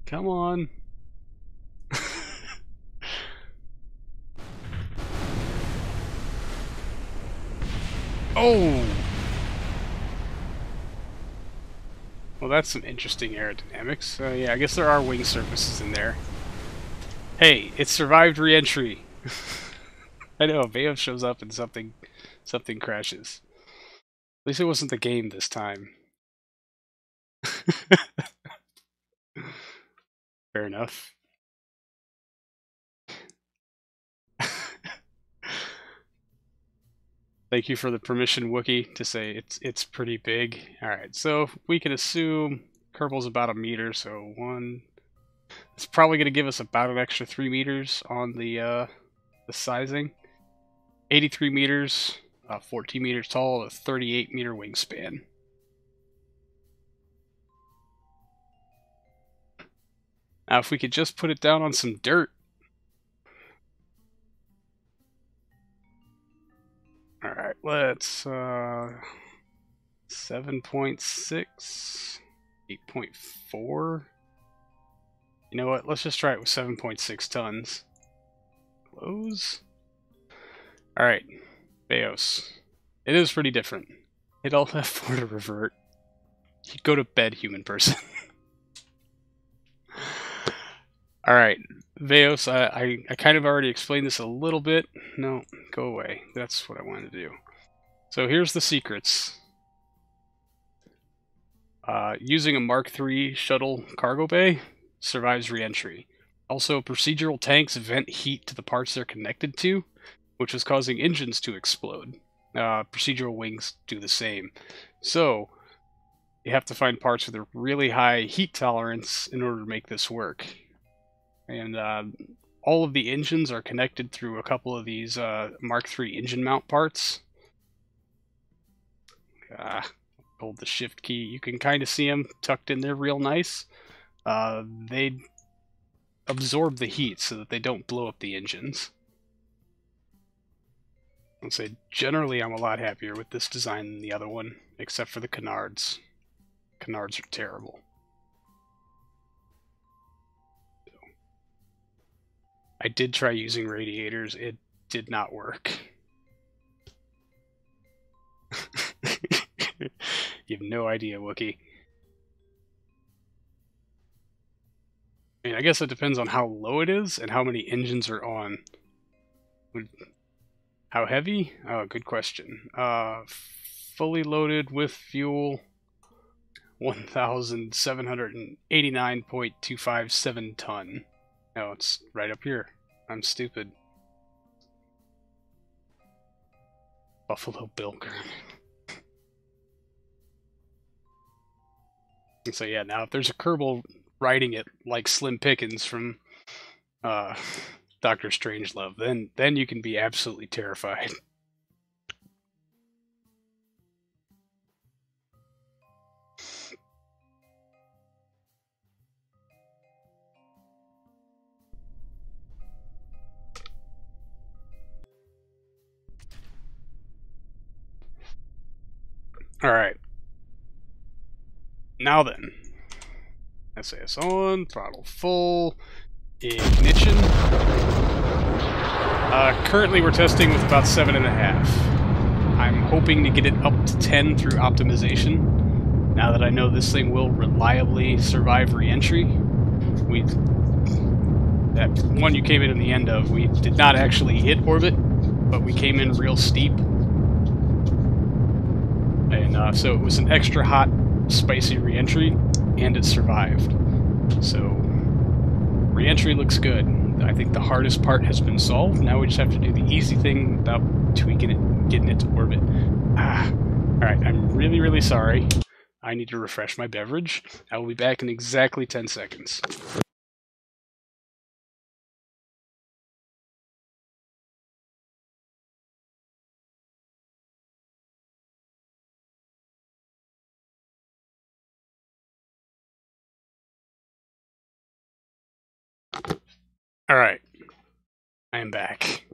Come on. Oh! Well, that's some interesting aerodynamics. Yeah, I guess there are wing surfaces in there. Hey, it survived reentry. I know, Veos shows up and something crashes. At least it wasn't the game this time. Fair enough. Thank you for the permission, Wookie, to say it's pretty big. Alright, so we can assume Kerbal's about a meter, so it's probably going to give us about an extra 3 meters on the sizing. 83 meters, 14 meters tall, a 38 meter wingspan. Now, if we could just put it down on some dirt. Alright, let's 7.6, 8.4. You know what? Let's just try it with 7.6 tons. Close. Alright, Veos. It is pretty different. Hit Alt F4 to revert. You go to bed, human person. Alright, Veos, I kind of already explained this a little bit. No, go away. That's what I wanted to do. So here's the secrets. Using a Mark III shuttle cargo bay survives reentry. Also, procedural tanks vent heat to the parts they're connected to, which is causing engines to explode. Procedural wings do the same. So, you have to find parts with a really high heat tolerance in order to make this work. And all of the engines are connected through a couple of these Mark III engine mount parts. Hold the shift key. You can kind of see them tucked in there real nice. They absorb the heat so that they don't blow up the engines. I'd say generally I'm a lot happier with this design than the other one, except for the canards. Canards are terrible. I did try using radiators. It did not work. You have no idea, Wookie. I mean, I guess it depends on how low it is and how many engines are on. How heavy? Oh, good question. Fully loaded with fuel, 1,789.257 ton. No, it's right up here. I'm stupid. Buffalo Bill Kerman. And so yeah, now if there's a Kerbal riding it like Slim Pickens from Dr. Strangelove. Then you can be absolutely terrified. Alright. Now then. SAS on, throttle full, ignition. Currently we're testing with about 7.5. I'm hoping to get it up to 10 through optimization. Now that I know this thing will reliably survive reentry. That one you came in the end of, we did not actually hit orbit, but we came in real steep. And so it was an extra hot, spicy reentry, and it survived. So, reentry looks good. I think the hardest part has been solved. Now we just have to do the easy thing without tweaking it, getting it to orbit. Alright, I'm really, really sorry. I need to refresh my beverage. I will be back in exactly 10 seconds. Alright. I am back.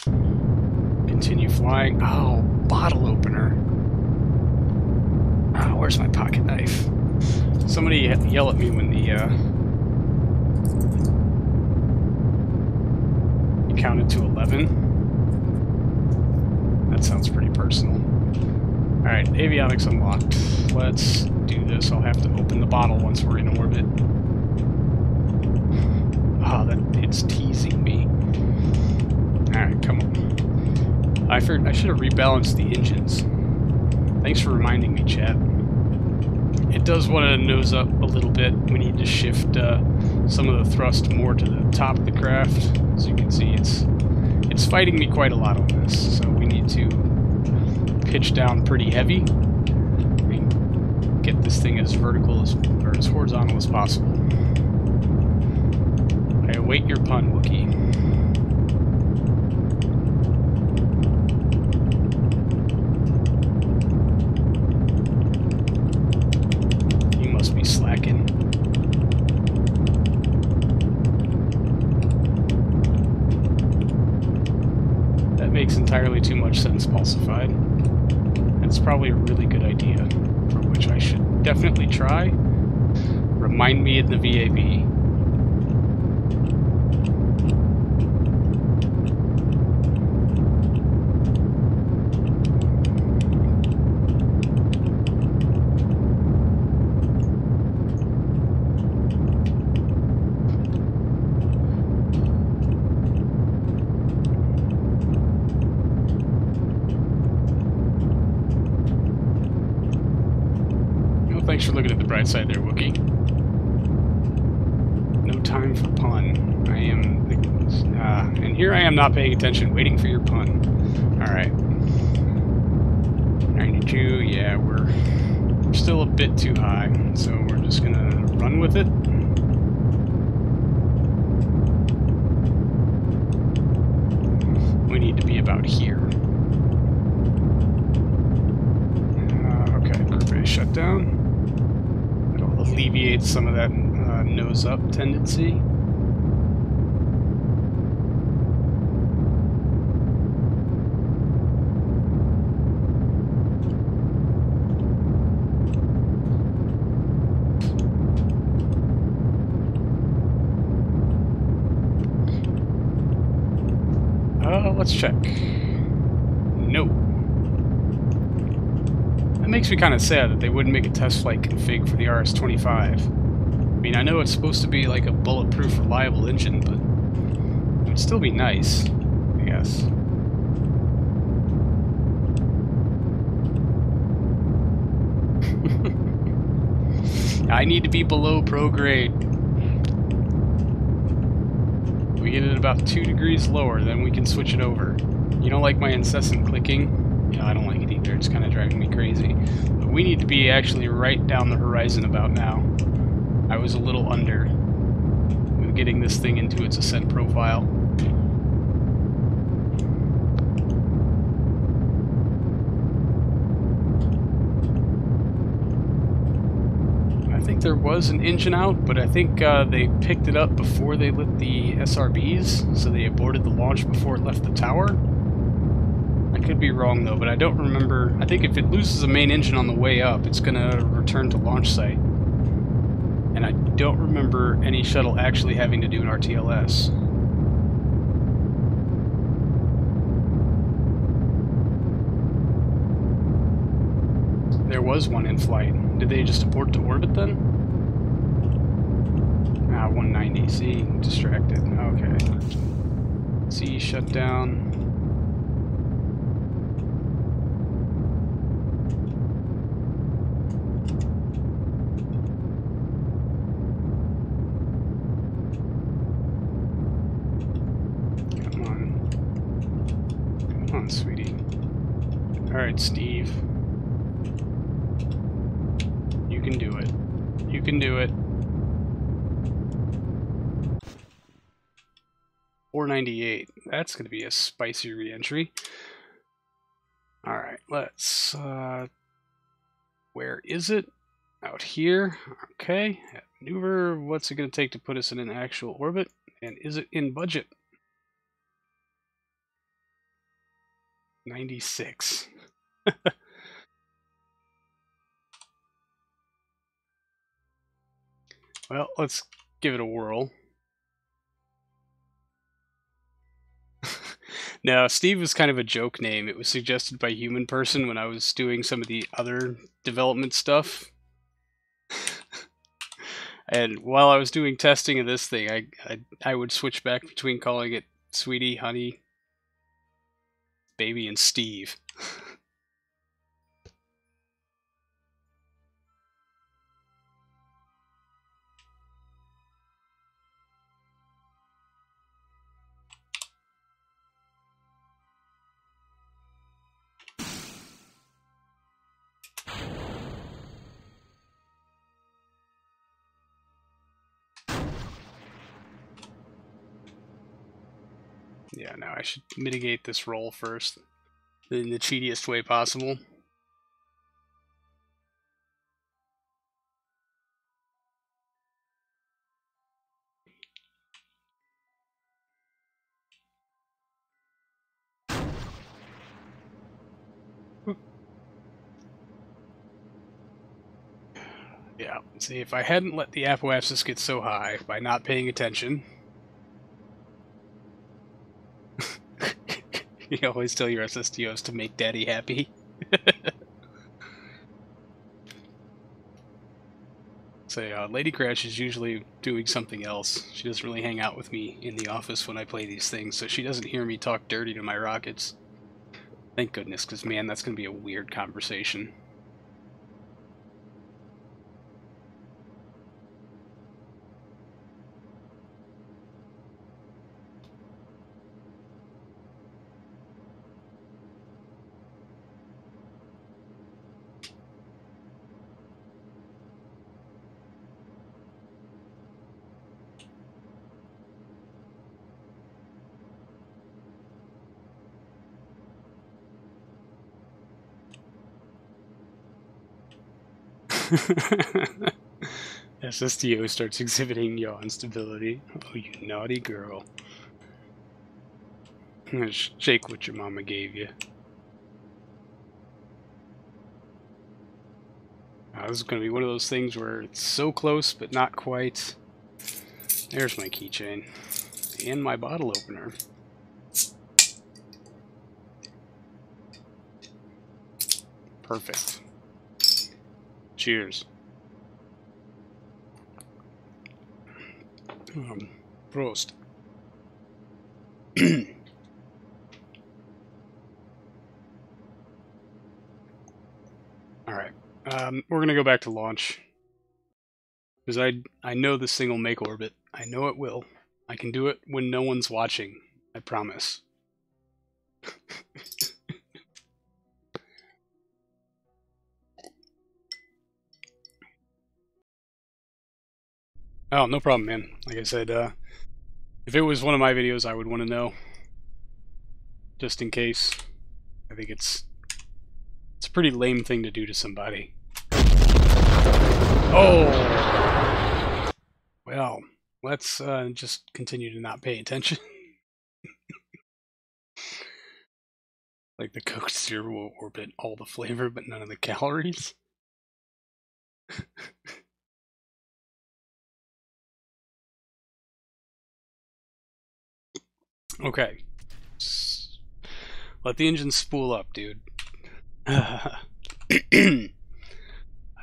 Continue flying. Oh, bottle opener. Oh, where's my pocket knife? Somebody yell at me when the, you counted to 11. That sounds pretty personal. Alright, avionics unlocked. Let's do this. I'll have to open the bottle once we're in orbit. Ah, it's teasing me. Alright, come on. I should have rebalanced the engines. Thanks for reminding me, chat. It does want to nose up a little bit. We need to shift some of the thrust more to the top of the craft. As you can see, it's fighting me quite a lot on this, so we need to pitch down pretty heavy and get this thing as vertical or as horizontal as possible. I await your pun, Wookie. You must be slacking. That makes entirely too much sense, Pulsified. That's probably a really good idea, for which I should definitely try. Remind me in the VAB. Thanks for looking at the bright side there, Wookie. No time for pun. I am... and here I am not paying attention, waiting for your pun. Alright. 92, yeah, we're still a bit too high, so we're just gonna run with it. We need to be about here. Okay, Group A shutdown. Alleviate some of that nose up tendency. Let's check. No. That makes me kind of sad that they wouldn't make a test flight config for the RS-25. I mean, I know it's supposed to be like a bulletproof, reliable engine, but it would still be nice, I guess. I need to be below prograde. We get it about 2 degrees lower, then we can switch it over. You don't like my incessant clicking? I don't like it either, it's kind of driving me crazy. But we need to be actually right down the horizon about now. I was a little under with of getting this thing into its ascent profile. I think there was an engine out, but I think they picked it up before they lit the SRBs, so they aborted the launch before it left the tower. I could be wrong though, but I don't remember. I think if it loses a main engine on the way up, it's going to return to launch site. And I don't remember any shuttle actually having to do an RTLS. There was one in flight. Did they just abort to orbit then? Ah, 190. See? Distracted. Okay. See, shut down. Come on. Come on, sweetie. Alright, Steve. You can do it. You can do it. 498. That's going to be a spicy reentry. Alright, let's... where is it? Out here. Okay. Maneuver. What's it going to take to put us in an actual orbit? And is it in budget? 96. Well, let's give it a whirl. Now, Steve was kind of a joke name. It was suggested by Human Person when I was doing some of the other development stuff. And while I was doing testing of this thing, I would switch back between calling it Sweetie, Honey, Baby, and Steve. Yeah, no, I should mitigate this roll first in the cheatiest way possible. Yeah, see, if I hadn't let the apoapsis get so high by not paying attention... You always tell your SSTOs to make daddy happy. So, Lady Crash is usually doing something else. She doesn't really hang out with me in the office when I play these things, so she doesn't hear me talk dirty to my rockets. Thank goodness, because man, that's going to be a weird conversation. SSTO starts exhibiting yaw instability. Oh, you naughty girl. Shake what your mama gave you. This is going to be one of those things where it's so close, but not quite. There's my keychain. And my bottle opener. Perfect. Cheers. Prost. Alright. We're going to go back to launch. Because I know this thing will make orbit. I know it will. I can do it when no one's watching. I promise. Oh, no problem, man. Like I said, if it was one of my videos, I would want to know. Just in case. I think it's a pretty lame thing to do to somebody. Oh! Well, let's just continue to not pay attention. Like the Coke Zero will orbit all the flavor but none of the calories. Okay. Let the engine spool up, dude. I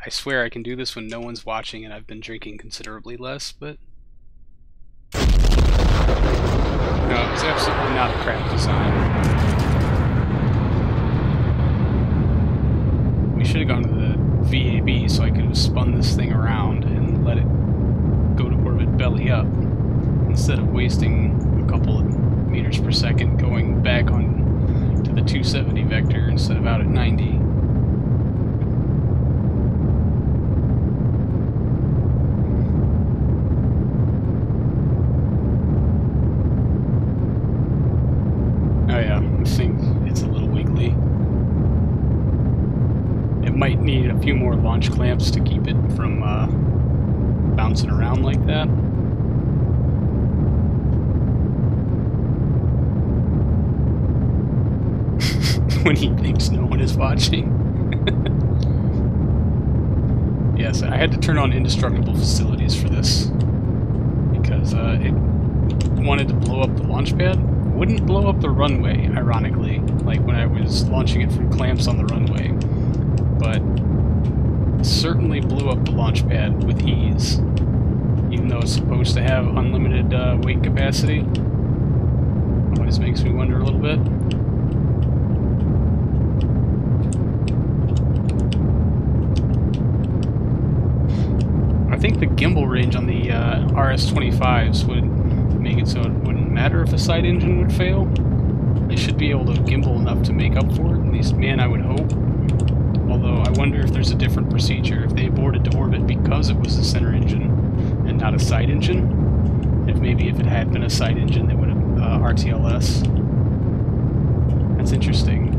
swear I can do this when no one's watching and I've been drinking considerably less, but... No, it was absolutely not a crap design. We should have gone to the VAB so I could have spun this thing around and let it go to orbit belly up, instead of wasting a couple of meters per second going back on to the 270 vector instead of out at 90. Oh yeah, this thing, it's a little wiggly. It might need a few more launch clamps to keep it from bouncing around like that. When he thinks no one is watching. Yes, I had to turn on indestructible facilities for this because it wanted to blow up the launch pad. Wouldn't blow up the runway, ironically, like when I was launching it from clamps on the runway, but certainly blew up the launch pad with ease, even though it's supposed to have unlimited weight capacity. Always makes me wonder a little bit. I think the gimbal range on the RS-25s would make it so it wouldn't matter if the side engine would fail. They should be able to gimbal enough to make up for it, at least, man, I would hope. Although I wonder if there's a different procedure, if they aborted to orbit because it was the center engine and not a side engine. If maybe if it had been a side engine, they would have RTLS. That's interesting.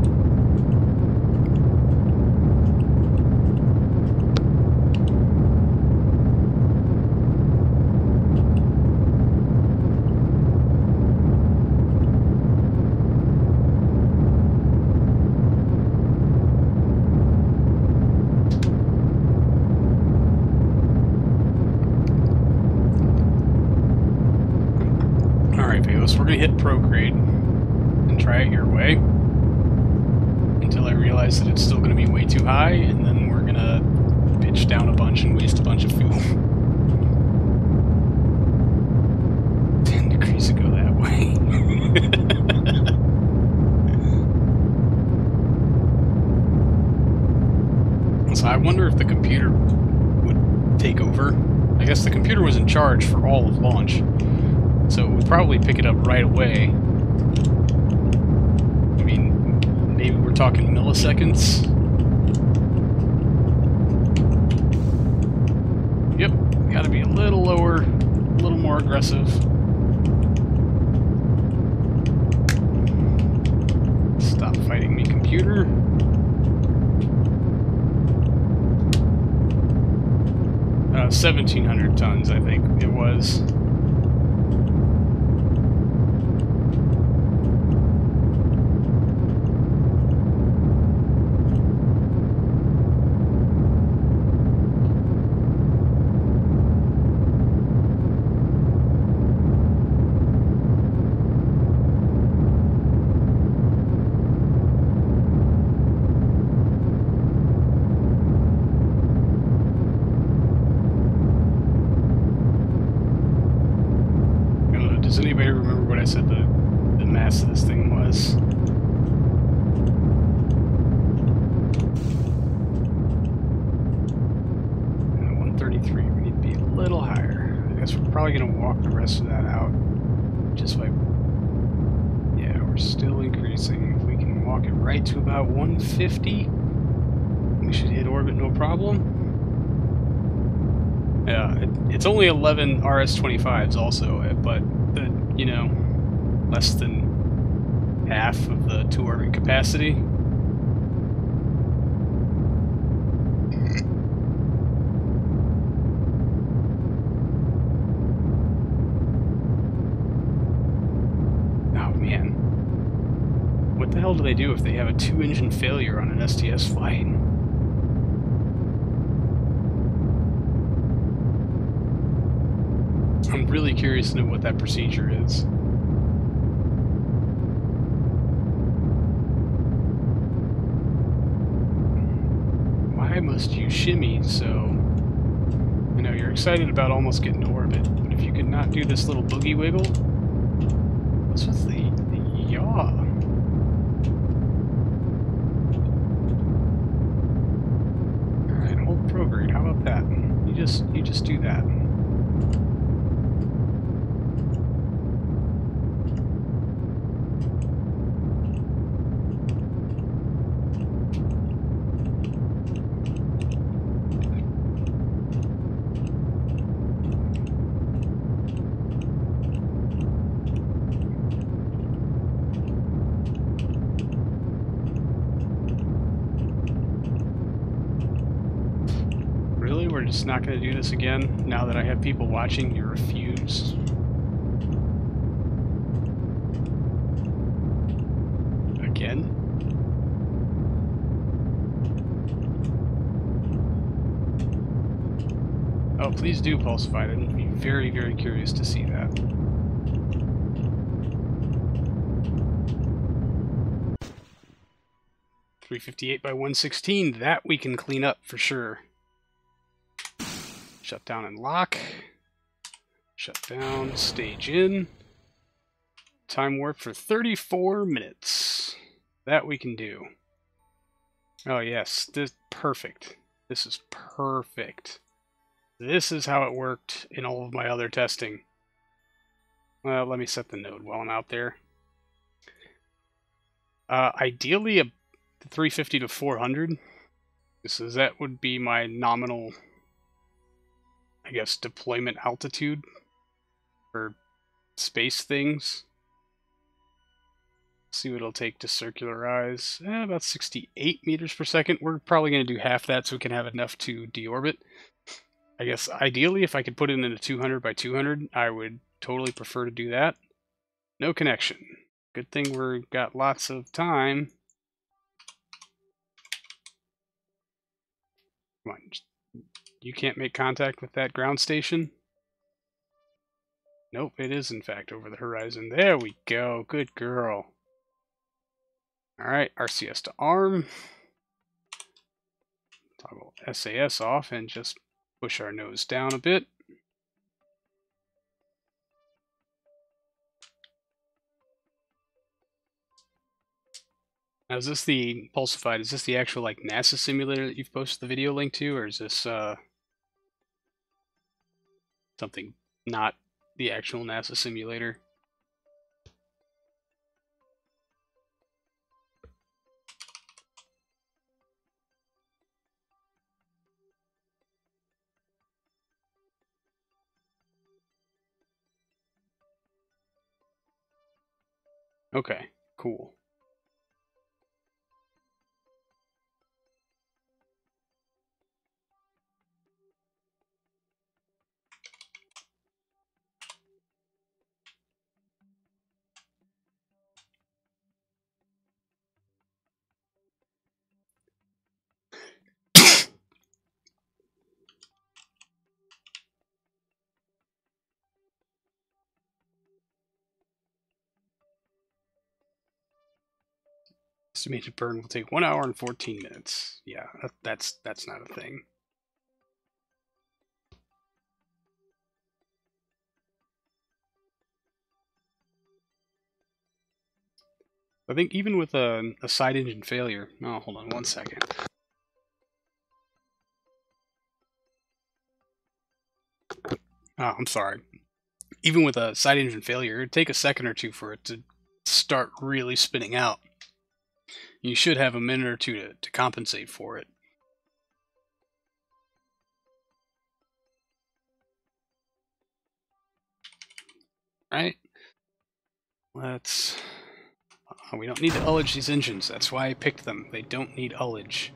We're going to hit Procreate and try it your way until I realize that it's still going to be way too high, and then we're going to pitch down a bunch and waste a bunch of fuel. 10 degrees to go that way. So I wonder if the computer would take over. I guess the computer was in charge for all of launch, so it would probably pick it up right away. I mean, maybe we're talking milliseconds. Yep, gotta be a little lower, a little more aggressive. Stop fighting me, computer. Uh, 1,700 tons, I think it was. Does anybody remember what I said the mass of this thing was? And 133, we need to be a little higher. I guess we're probably going to walk the rest of that out. Just like, yeah, we're still increasing. If we can walk it right to about 150, we should hit orbit no problem. Yeah, it's only 11 RS-25s also, but you know, less than half of the 2-orbit capacity. Oh man, what the hell do they do if they have a 2-engine failure on an STS flight? I'm really curious to know what that procedure is. Why must you shimmy so? I know you're excited about almost getting to orbit, but if you could not do this little boogie wiggle, what's with the yaw? All right, hold prograde. How about that? You just do that. Really? We're just not going to do this again? Now that I have people watching, you refuse? Again? Oh, please do pulsify. I'd be very, very curious to see that. .358 by 116. That we can clean up for sure. Shut down and lock. Shut down, stage in. Time warp for 34 minutes. That we can do. Oh yes, this perfect. This is perfect. This is how it worked in all of my other testing. Well, let me set the node while I'm out there. Ideally, a 350 to 400. So that would be my nominal, I guess, deployment altitude for space things. See what it'll take to circularize. About 68 meters per second. We're probably going to do half that so we can have enough to deorbit. I guess ideally, if I could put it in a 200 by 200, I would totally prefer to do that. No connection. Good thing we've got lots of time. Come on. You can't make contact with that ground station? Nope, it is in fact over the horizon. There we go. Good girl. Alright, RCS to arm. Toggle SAS off and just push our nose down a bit. Now, is this the Pulsified? Is this the actual like NASA simulator that you've posted the video link to, or is this something not the actual NASA simulator? Okay, cool. Estimated burn will take 1 hour and 14 minutes. Yeah, that's not a thing. I think even with a side engine failure... Oh, hold on 1 second. Oh, I'm sorry. Even with a side engine failure, it'd take a second or two for it to start really spinning out. You should have a minute or two to compensate for it. right? Let's... we don't need to ullage these engines. That's why I picked them. They don't need ullage.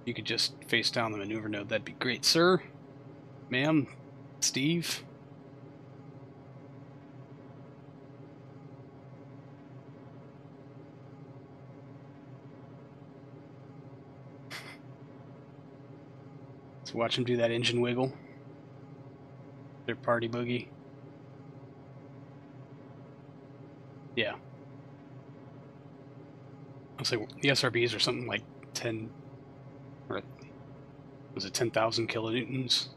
You could just face down the maneuver node. That'd be great, sir. Ma'am. Steve. Let's watch him do that engine wiggle. Their party boogie. Yeah. I'll say the SRBs are something like 10, or was it 10,000 kilonewtons?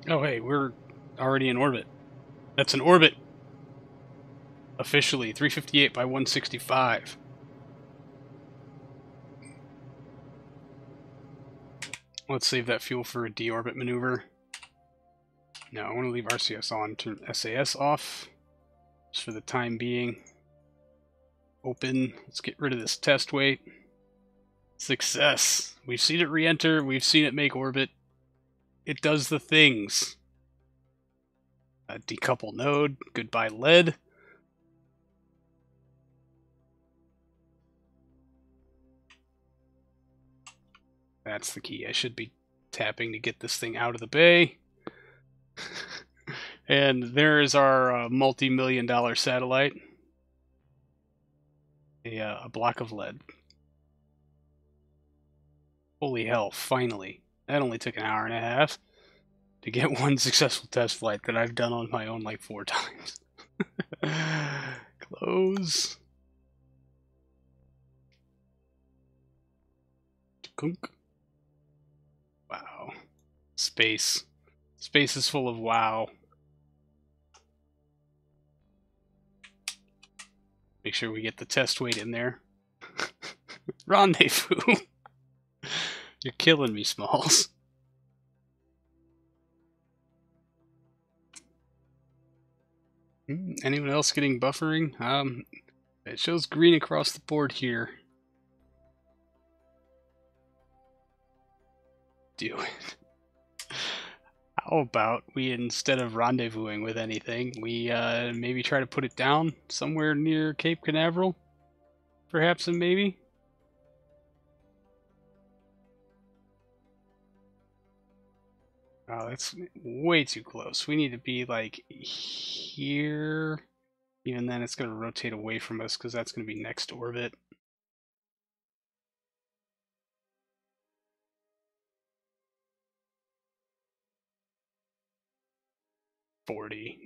Oh, hey, we're already in orbit. That's an orbit. Officially, 358 by 165. Let's save that fuel for a deorbit maneuver. No, I want to leave RCS on, turn SAS off, just for the time being. Open. Let's get rid of this test weight. Success. We've seen it re-enter. We've seen it make orbit. It does the things. Decouple node. Goodbye lead. That's the key. I should be tapping to get this thing out of the bay. And there is our multi-million-dollar satellite. A block of lead. Holy hell, finally. That only took an hour and a half to get one successful test flight that I've done on my own like 4 times. Close. Kunk. Wow. Space. Space is full of wow. Make sure we get the test weight in there. Rendezvous. You're killing me, Smalls. Anyone else getting buffering? It shows green across the board here. Do it. How about we, instead of rendezvousing with anything, we maybe try to put it down somewhere near Cape Canaveral? Perhaps a maybe? Oh, that's way too close. We need to be like here. Even then, it's going to rotate away from us because that's going to be next orbit.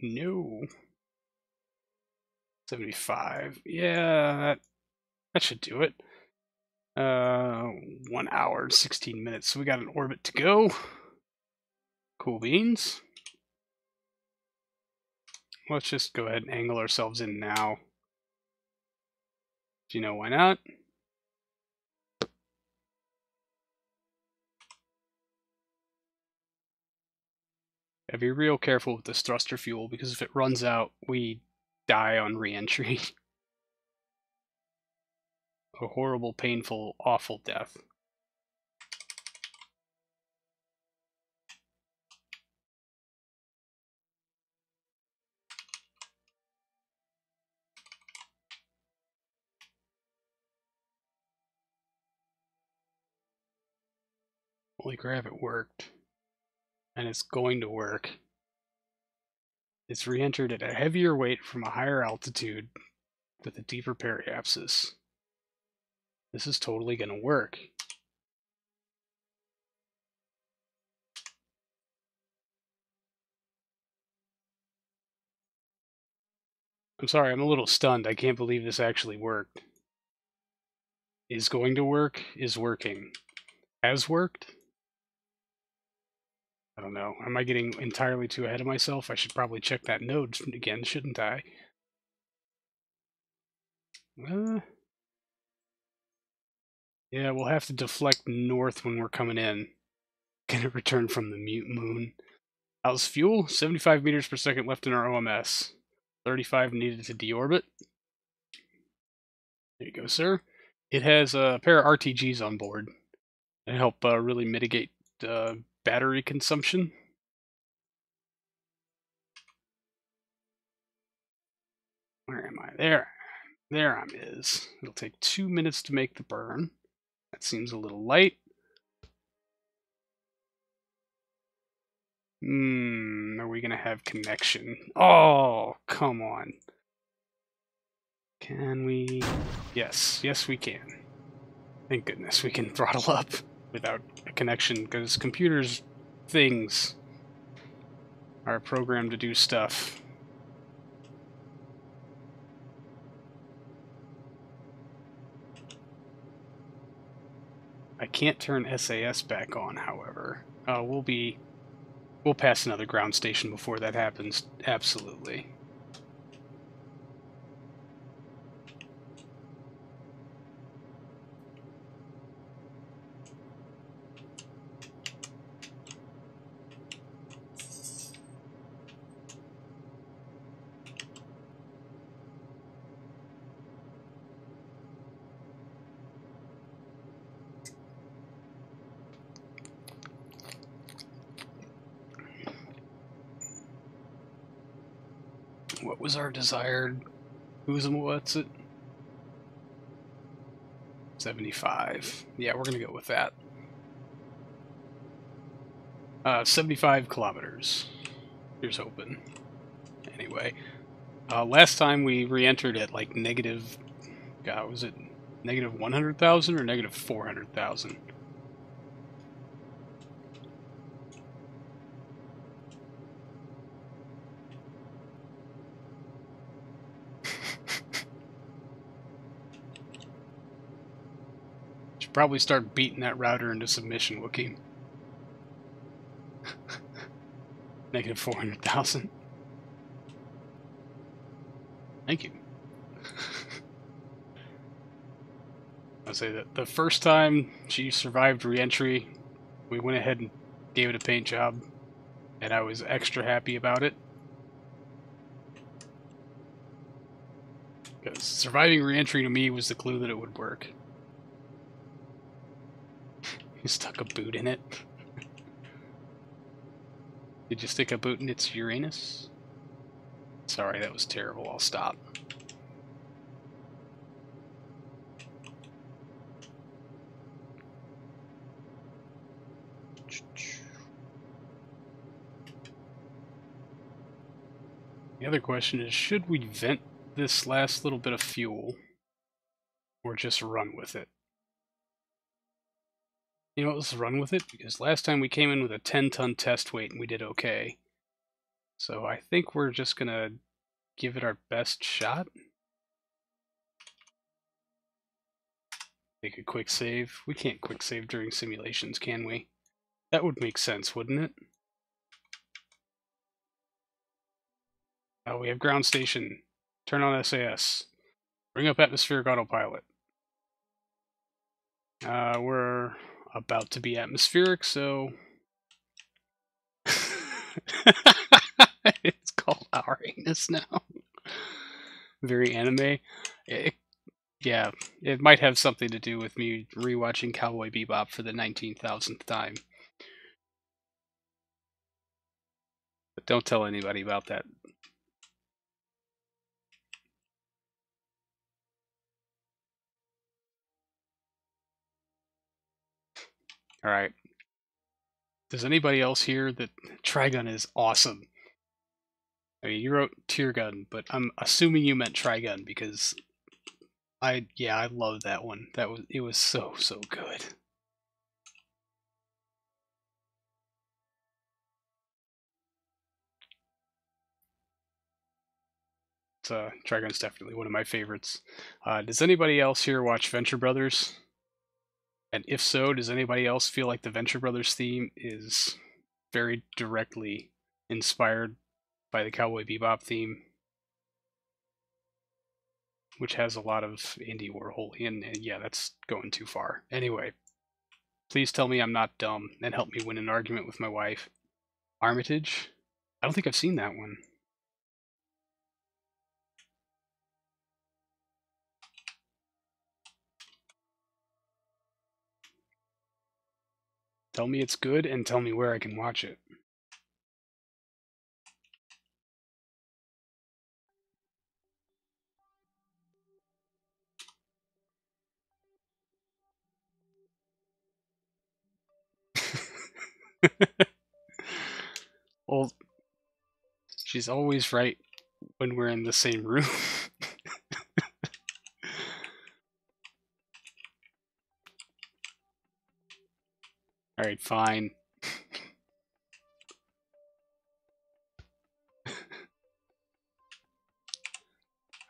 No. 75. Yeah, that should do it. 1 hour and 16 minutes. So we got an orbit to go. Cool beans. Let's just go ahead and angle ourselves in now. Do you know why not? Gotta be real careful with this thruster fuel because if it runs out, we die on re-entry. A horrible, painful, awful death. Holy crap, it worked. And it's going to work. It's re-entered at a heavier weight from a higher altitude with a deeper periapsis. This is totally going to work. I'm sorry, I'm a little stunned. I can't believe this actually worked. Is going to work, is working. Has worked? I don't know. Am I getting entirely too ahead of myself? I should probably check that node again, shouldn't I? Yeah, we'll have to deflect north when we're coming in. Gonna return from the mute moon. How's fuel? 75 meters per second left in our OMS. 35 needed to deorbit. There you go, sir. It has a pair of RTGs on board. They help really mitigate battery consumption. Where am I? There. There I'm is. It'll take 2 minutes to make the burn. That seems a little light. Are we gonna have connection? Oh, come on. Can we? Yes, yes we can. Thank goodness we can throttle up without a connection, because computers, things, are programmed to do stuff. I can't turn SAS back on, however. We'll pass another ground station before that happens, absolutely. What was our desired? What's it? 75. Yeah, we're gonna go with that. 75 kilometers. Here's hoping. Anyway, last time we re-entered at like negative. God, was it negative 100,000 or negative 400,000? Should probably start beating that router into submission, Wookie. Negative 400,000. Thank you. I'll say that the first time she survived re-entry, we went ahead and gave it a paint job, and I was extra happy about it. Because surviving re-entry to me was the clue that it would work. You stuck a boot in it. Did you stick a boot in its Uranus? Sorry, that was terrible. I'll stop. The other question is, should we vent this last little bit of fuel or just run with it? You know what, let's run with it, because last time we came in with a 10-ton test weight and we did okay. So I think we're just gonna give it our best shot. Make a quick save. We can't quick save during simulations, can we? That would make sense, wouldn't it? Oh, we have ground station. Turn on SAS. Bring up atmospheric autopilot. We're about to be atmospheric, so... It's called Our Anus now. Very anime. Yeah, it might have something to do with me rewatching Cowboy Bebop for the 19,000th time. But don't tell anybody about that. Alright. Does anybody else hear that Trigun is awesome? I mean, you wrote Tear Gun, but I'm assuming you meant Trigun, because I love that one. It was so good. Trigun's definitely one of my favorites. Does anybody else here watch Venture Brothers? And if so, does anybody else feel like the Venture Brothers theme is very directly inspired by the Cowboy Bebop theme? which has a lot of indie Warhol, and yeah, that's going too far. Anyway, please tell me I'm not dumb and help me win an argument with my wife. Armitage? I don't think I've seen that one. Tell me it's good and tell me where I can watch it. Well, she's always right when we're in the same room. Alright, fine.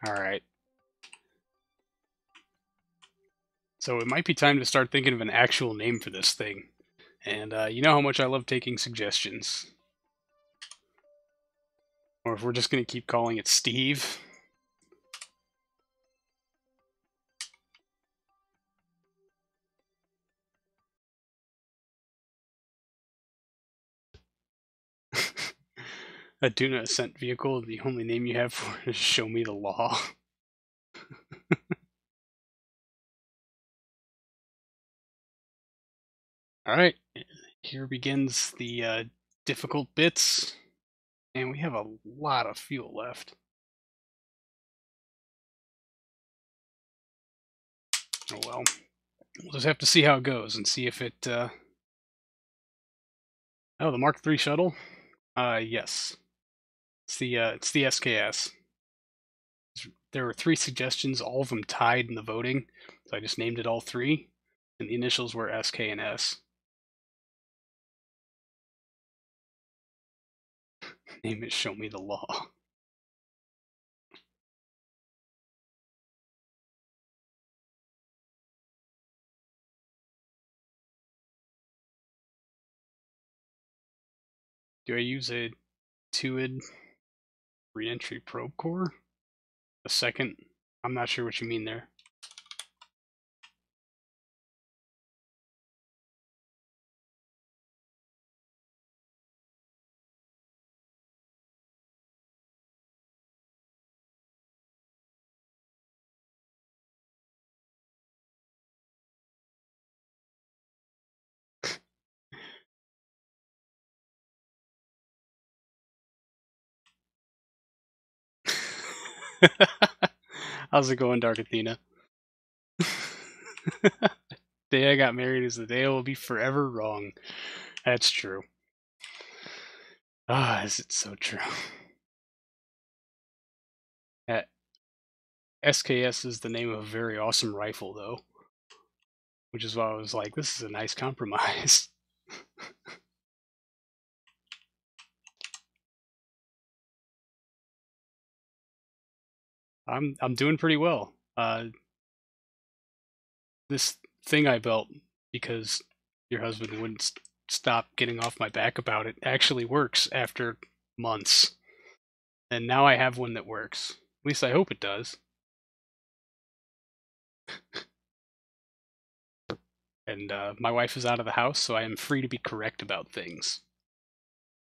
Alright. So it might be time to start thinking of an actual name for this thing. And you know how much I love taking suggestions. Or if we're just going to keep calling it Steve. A Duna Ascent vehicle, the only name you have for it is Show Me the Law. Alright, here begins the difficult bits. And we have a lot of fuel left. Oh well. We'll just have to see how it goes and see if it... Oh, the Mark III shuttle? Yes. It's the SKS. There were 3 suggestions, all of them tied in the voting, so I just named it all 3, and the initials were SK and S. Name it Show Me the Law. Do I use a 2id reentry probe core? A second? I'm not sure what you mean there. How's it going, Dark Athena? The day I got married is the day I will be forever wrong. That's true. Ah, is it so true? SKS is the name of a very awesome rifle, though. Which is why I was like, this is a nice compromise. I'm doing pretty well. This thing I built because your husband wouldn't stop getting off my back about it actually works after months. And now I have one that works. At least I hope it does. And my wife is out of the house, so I am free to be correct about things.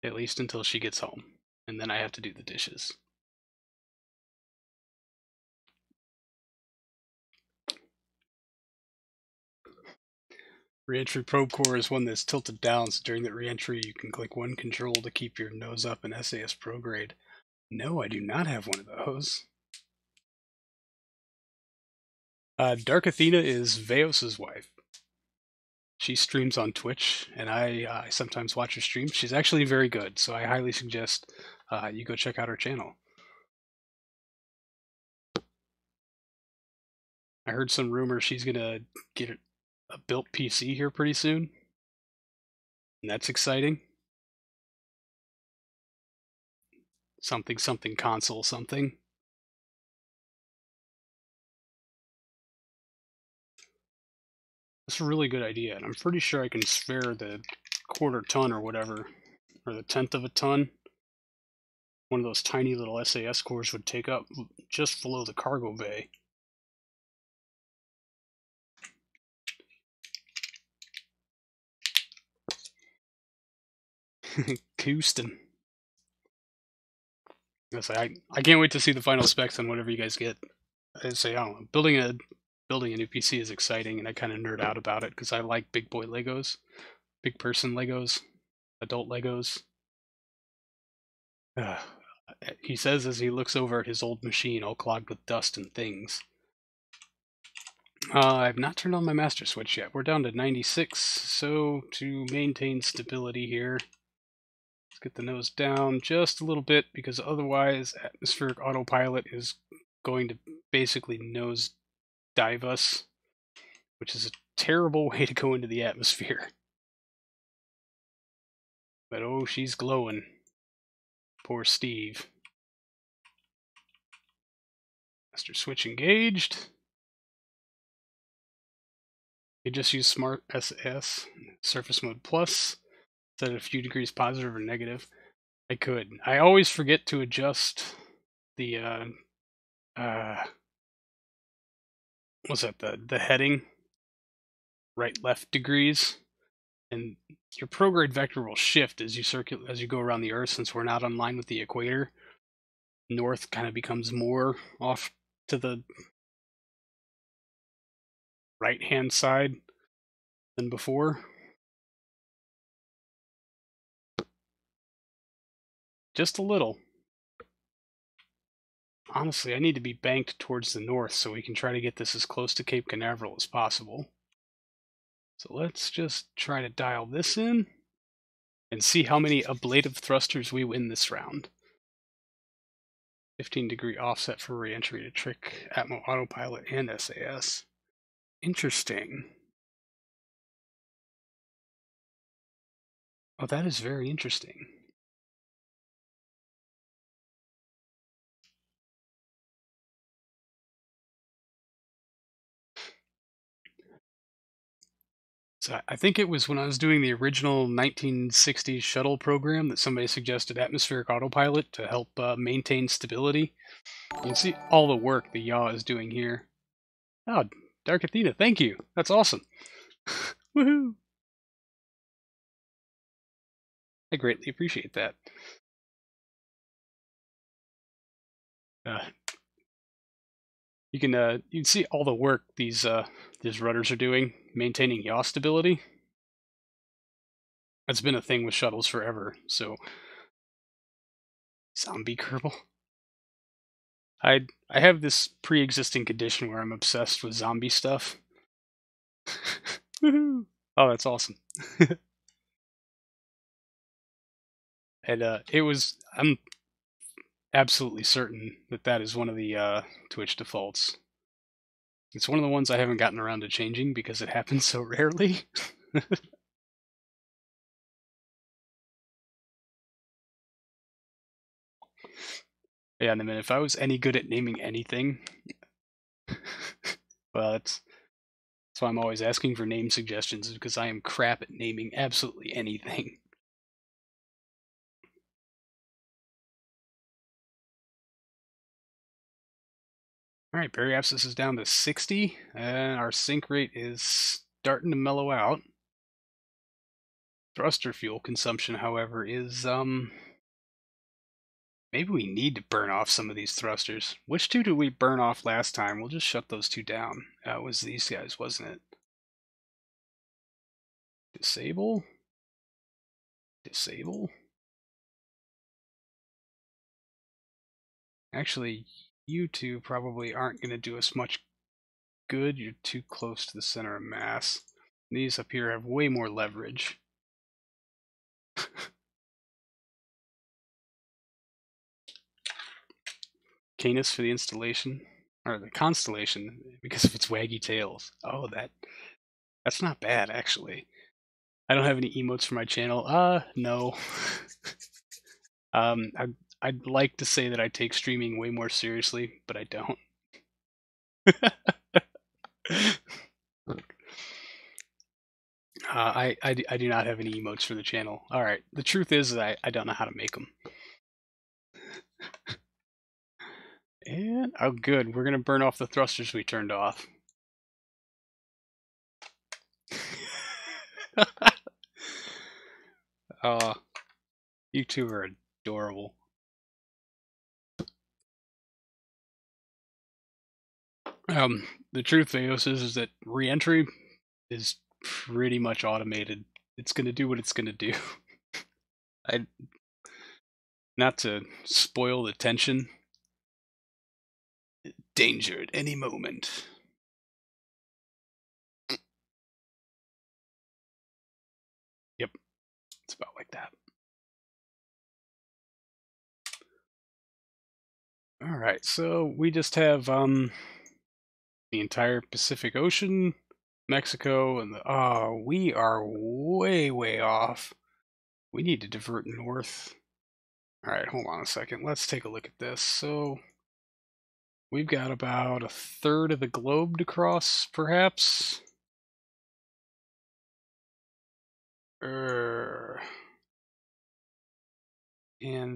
At least until she gets home. And then I have to do the dishes. Reentry probe core is one that's tilted down, so during that reentry you can click one control to keep your nose up in SAS prograde. No, I do not have one of those. Dark Athena is Veos's wife. She streams on Twitch, and I sometimes watch her stream. She's actually very good, so I highly suggest you go check out her channel. I heard some rumor she's gonna get a built PC here pretty soon, and that's exciting. Something console something. That's a really good idea, and I'm pretty sure I can spare the quarter ton or whatever, or the 1/10 of a ton. One of those tiny little SAS cores would take up just below the cargo bay. Houston. I can't wait to see the final specs on whatever you guys get. I don't know, building a new PC is exciting, and I kind of nerd out about it because I like big boy Legos, big person Legos, adult Legos. He says as he looks over at his old machine all clogged with dust and things. I've not turned on my master switch yet. We're down to 96, so to maintain stability here, let's get the nose down just a little bit, because otherwise atmospheric autopilot is going to basically nose dive us, which is a terrible way to go into the atmosphere. But oh, she's glowing. Poor Steve. Master switch engaged. You just use Smart SS, Surface Mode Plus, set it a few degrees positive or negative. I could. I always forget to adjust the what's that? The heading, right left degrees, and your prograde vector will shift as you go around the Earth. Since we're not on line with the equator, north kind of becomes more off to the right-hand side than before. Just a little. Honestly, I need to be banked towards the north so we can try to get this as close to Cape Canaveral as possible. So let's just try to dial this in and see how many ablative thrusters we win this round. 15-degree offset for reentry to trick Atmo Autopilot and SAS. Interesting. Oh, that is very interesting. So I think it was when I was doing the original 1960s shuttle program that somebody suggested atmospheric autopilot to help maintain stability. You can see all the work the yaw is doing here. Oh, Dark Athena, thank you. That's awesome. Woohoo! I greatly appreciate that. You can see all the work these rudders are doing, maintaining yaw stability. That's been a thing with shuttles forever. So, zombie Kerbal. I have this pre-existing condition where I'm obsessed with zombie stuff. Woohoo! Oh, that's awesome. And I'm absolutely certain that is one of the Twitch defaults. It's one of the ones I haven't gotten around to changing because it happens so rarely. Yeah, and I mean, if I was any good at naming anything, well, that's why I'm always asking for name suggestions, because I am crap at naming absolutely anything. Alright, periapsis is down to 60, and our sink rate is starting to mellow out. Thruster fuel consumption, however, is, maybe we need to burn off some of these thrusters. Which two did we burn off last time? We'll just shut those two down. That was these guys, wasn't it? Disable? Disable? Actually, you two probably aren't going to do us much good. You're too close to the center of mass. These up here have way more leverage. Canis for the installation, or the constellation, because of its waggy tails. Oh, that's not bad, actually. I don't have any emotes for my channel. No. I'd like to say that I take streaming way more seriously, but I don't. I do not have any emotes for the channel. Alright, the truth is that I don't know how to make them. And, oh good, we're gonna burn off the thrusters we turned off. You two are adorable. The truth, Theos, is that reentry is pretty much automated. It's going to do what it's going to do. Not to spoil the tension. Danger at any moment. Yep, it's about like that. All right, so we just have the entire Pacific Ocean, Mexico, and we are way off. We need to divert north. All right, hold on a second. Let's take a look at this. So we've got about a third of the globe to cross, perhaps. And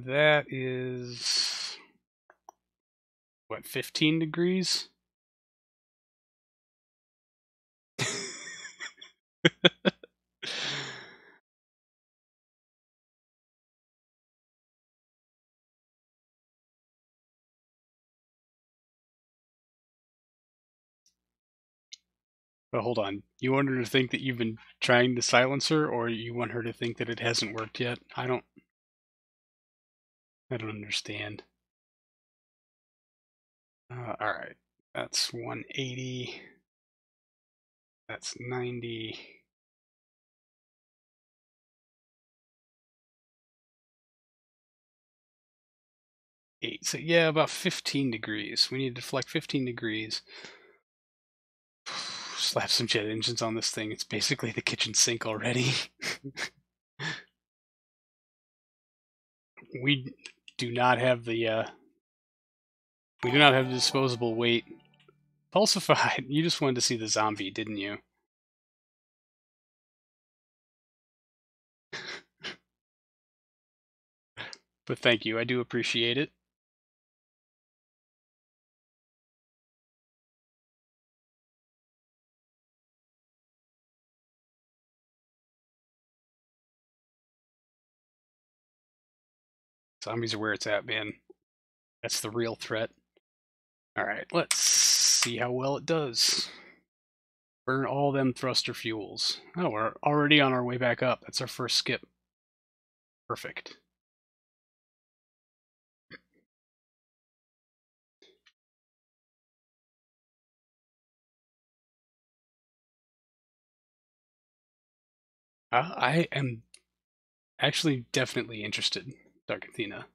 that is what, 15 degrees? But hold on, you want her to think that you've been trying to silence her, or you want her to think that it hasn't worked yet? I don't understand. Alright, that's 180. That's 90. So yeah, about 15 degrees. We need to deflect 15 degrees. Slap some jet engines on this thing. It's basically the kitchen sink already. We do not have the disposable weight. Pulsified. You just wanted to see the zombie, didn't you? But thank you. I do appreciate it. Zombies are where it's at, man. That's the real threat. Alright, let's see how well it does. Burn all them thruster fuels. Oh, we're already on our way back up. That's our first skip. Perfect. I am actually definitely interested, Dark Athena.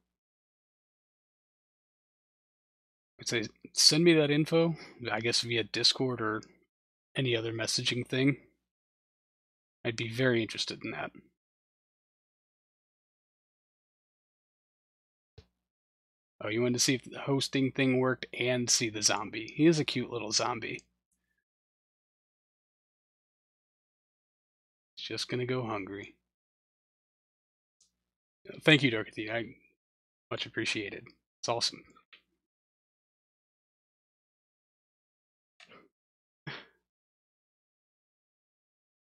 I'd say send me that info, I guess via Discord or any other messaging thing. I'd be very interested in that. Oh, you wanted to see if the hosting thing worked and see the zombie. He is a cute little zombie. He's just gonna go hungry. Thank you, Dark Athena. I much appreciated. It's awesome.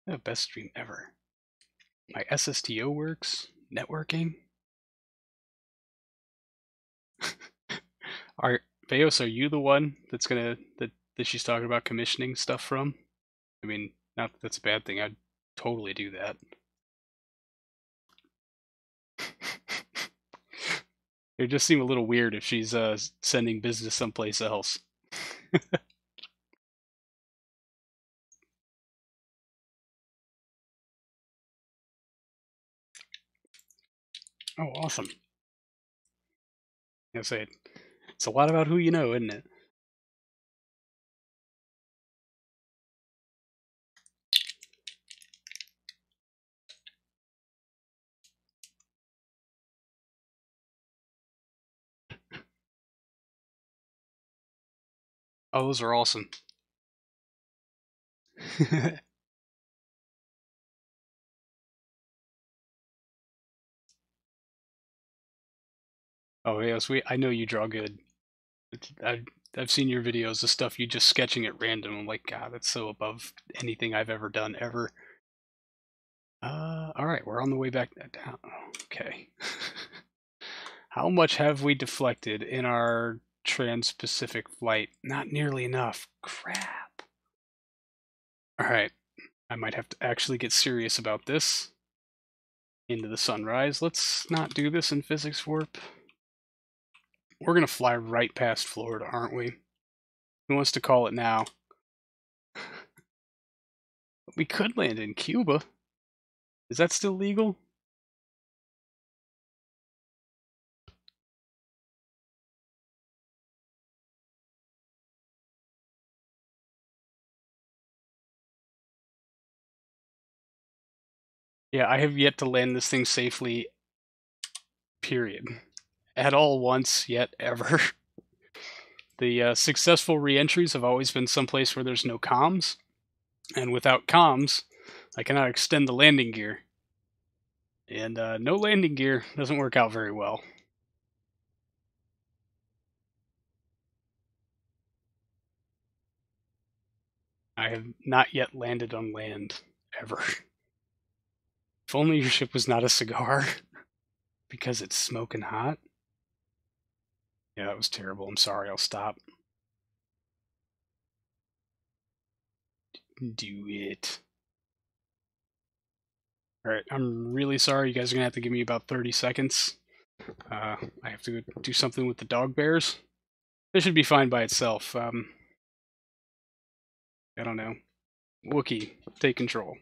The best stream ever. My SSTO works. Networking. Veos, are you the one that's gonna that she's talking about commissioning stuff from? I mean, not that that's a bad thing. I'd totally do that. It would just seem a little weird if she's sending business someplace else. Oh, awesome. I say it's a lot about who you know, isn't it? Oh, those are awesome. Oh yes, I know you draw good. I've seen your videos, the stuff you just sketching at random. I'm like, God, that's so above anything I've ever done ever. Alright, we're on the way back down. Okay. How much have we deflected in our trans-Pacific flight? Not nearly enough. Crap. Alright. I might have to actually get serious about this. Into the sunrise. Let's not do this in physics warp. We're gonna fly right past Florida, aren't we? Who wants to call it now? We could land in Cuba. Is that still legal? Yeah, I have yet to land this thing safely, period. At all once, yet ever. The successful re-entries have always been someplace where there's no comms, and without comms, I cannot extend the landing gear. And no landing gear doesn't work out very well. I have not yet landed on land, ever. If only your ship was not a cigar, because it's smoking hot. Yeah, that was terrible. I'm sorry, I'll stop. Do it. Alright, I'm really sorry. You guys are going to have to give me about 30 seconds. I have to do something with the dog bears. This should be fine by itself. I don't know. Wookie, take control.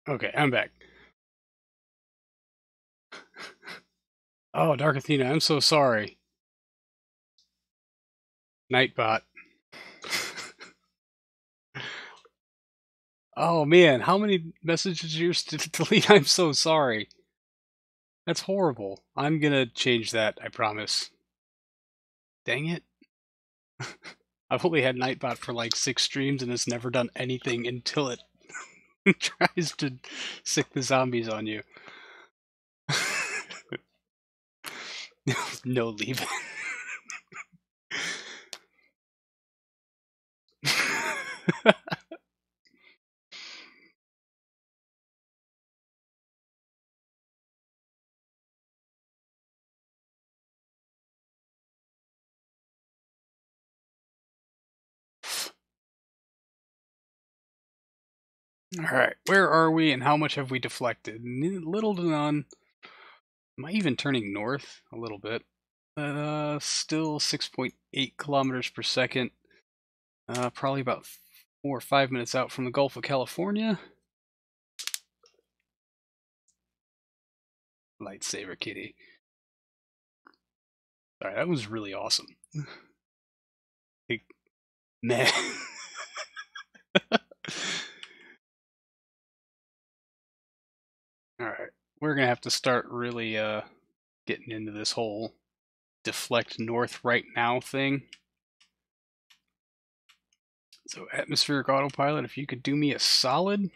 Okay, I'm back. Oh, Dark Athena, I'm so sorry. Nightbot. Oh man, how many messages are yours to delete? I'm so sorry. That's horrible. I'm gonna change that, I promise. Dang it. I've only had Nightbot for like 6 streams and it's never done anything until it tries to sick the zombies on you. No leaving. Alright, where are we and how much have we deflected? Little to none. Am I even turning north? A little bit. Still 6.8 kilometers per second. Probably about 4 or 5 minutes out from the Gulf of California. Lightsaber kitty. Sorry, that was really awesome. Like, meh. Alright, we're gonna have to start really getting into this whole deflect north right now thing. So atmospheric autopilot, if you could do me a solid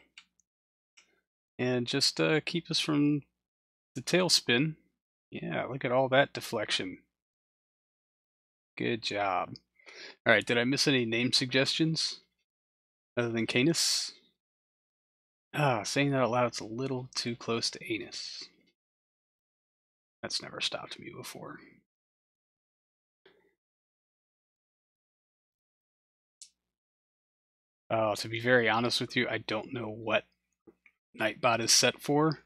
and just keep us from the tailspin. Yeah, look at all that deflection. Good job. Alright, did I miss any name suggestions? Other than Canis? Ah, saying that out loud, it's a little too close to anus. That's never stopped me before. To be very honest with you, I don't know what Nightbot is set for.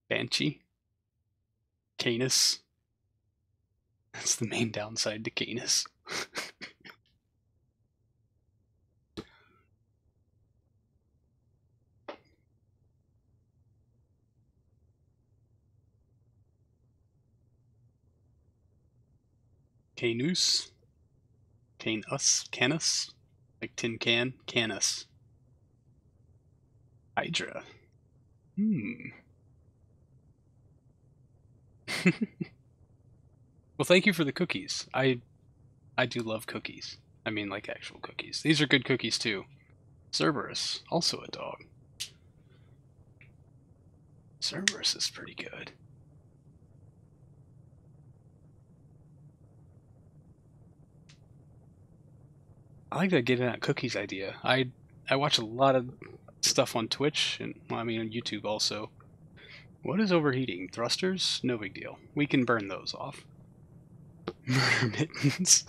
Banshee? Canis? That's the main downside to Canis. Canus? Canus? Like tin can? Canus. Hydra. Well, thank you for the cookies. I do love cookies. I mean, like actual cookies. These are good cookies too. Cerberus, also a dog. Cerberus is pretty good. I like that getting that cookies idea. I watch a lot of stuff on Twitch and well, I mean on YouTube also. What is overheating? Thrusters? No big deal. We can burn those off. Murder mittens.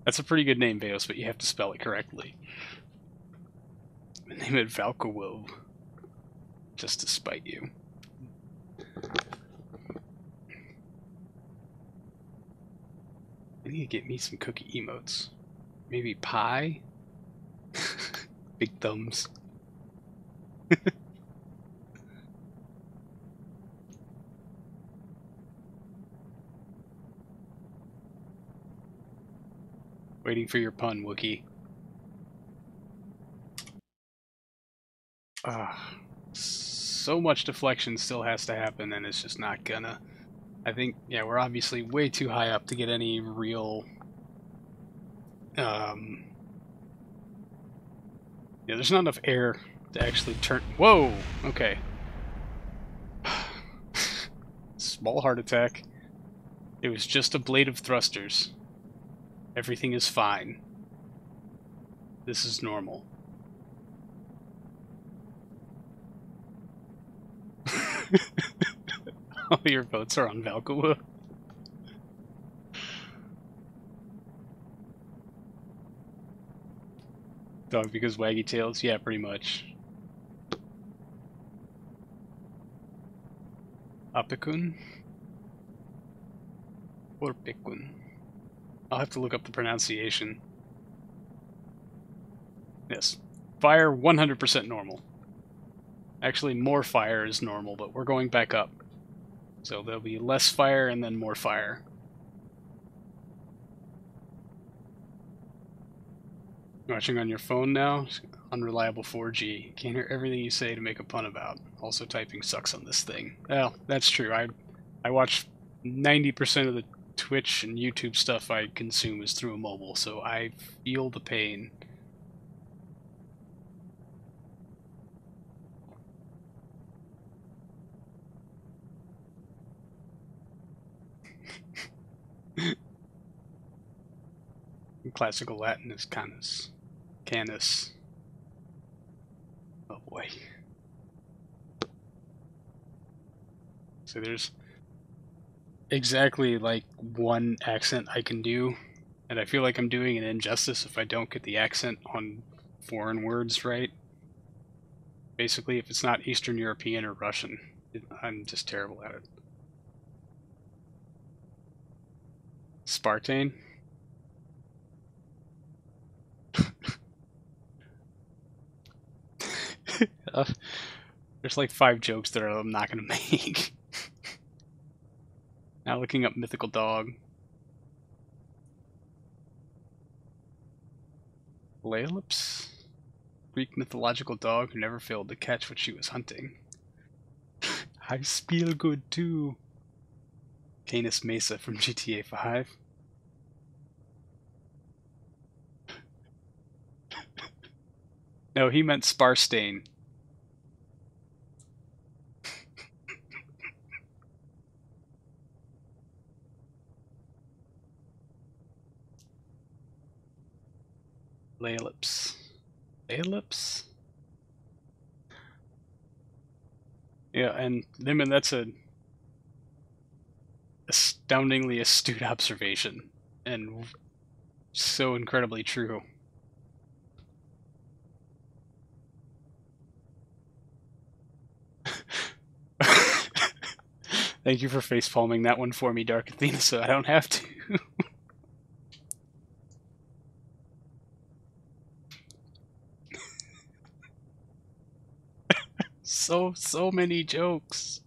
That's a pretty good name, Veos, but you have to spell it correctly. Name it Valkowov. Just to spite you. I need to get me some cookie emotes. Maybe pie? Big thumbs. Waiting for your pun, Wookie. So much deflection still has to happen, and it's just not gonna. I think, yeah, we're obviously way too high up to get any real. Yeah, there's not enough air to actually turn. Whoa! Okay. Small heart attack. It was just a blade of thrusters. Everything is fine. This is normal. All your votes are on Valkywa. Dog because waggy tails? Yeah, pretty much. Apikun? Or Pikun? I'll have to look up the pronunciation. Yes. Fire, 100% normal. Actually, more fire is normal, but we're going back up. So there'll be less fire and then more fire. Watching on your phone now? Unreliable 4G. Can't hear everything you say to make a pun about. Also typing sucks on this thing. Well, that's true. I watch 90% of the Twitch and YouTube stuff I consume is through a mobile, so I feel the pain. In classical Latin is canis. Canis. Oh boy. So there's exactly like one accent I can do, and I feel like I'm doing an injustice if I don't get the accent on foreign words right. Basically, if it's not Eastern European or Russian, I'm just terrible at it. Spartane? There's like 5 jokes that I'm not going to make. Now looking up mythical dog. Laelips? Greek mythological dog who never failed to catch what she was hunting. I spiel good too. Canis Mesa from GTA 5. No, he meant Sparstain. Laylips. Laylips? Yeah, and I mean that's a astoundingly astute observation, and so incredibly true. Thank you for facepalming that one for me, Dark Athena, so I don't have to. So many jokes.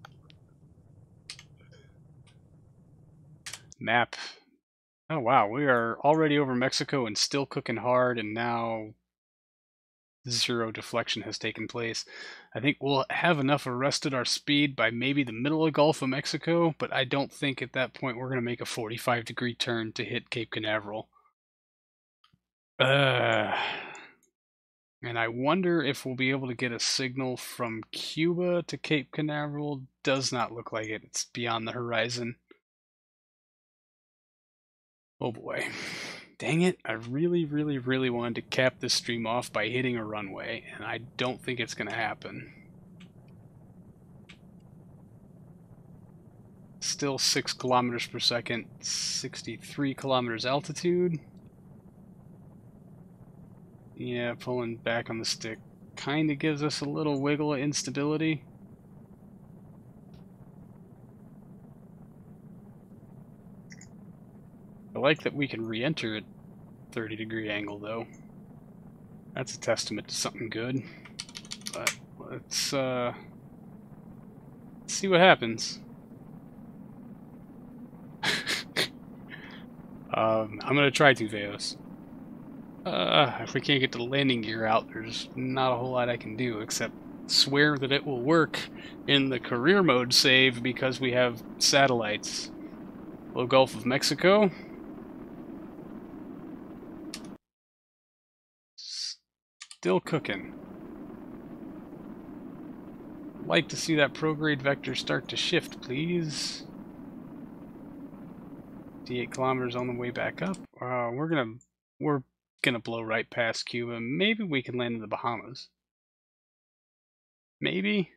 Map. Oh wow, we are already over Mexico and still cooking hard, and now 0 deflection has taken place. I think we'll have enough arrested our speed by maybe the middle of Gulf of Mexico, but I don't think at that point we're going to make a 45-degree turn to hit Cape Canaveral. And I wonder if we'll be able to get a signal from Cuba to Cape Canaveral. Does not look like it. It's beyond the horizon. Oh boy. Dang it. I really wanted to cap this stream off by hitting a runway, and I don't think it's going to happen. Still 6 kilometers per second, 63 kilometers altitude. Yeah, pulling back on the stick kind of gives us a little wiggle of instability. I like that we can re-enter at 30-degree angle, though. That's a testament to something good. But let's see what happens. I'm gonna try to, Veos. If we can't get the landing gear out, there's not a whole lot I can do except swear that it will work in the career mode save because we have satellites. Low Gulf of Mexico. Still cooking. I'd like to see that prograde vector start to shift, please. 58 kilometers on the way back up. We're gonna blow right past Cuba. Maybe we can land in the Bahamas. Maybe.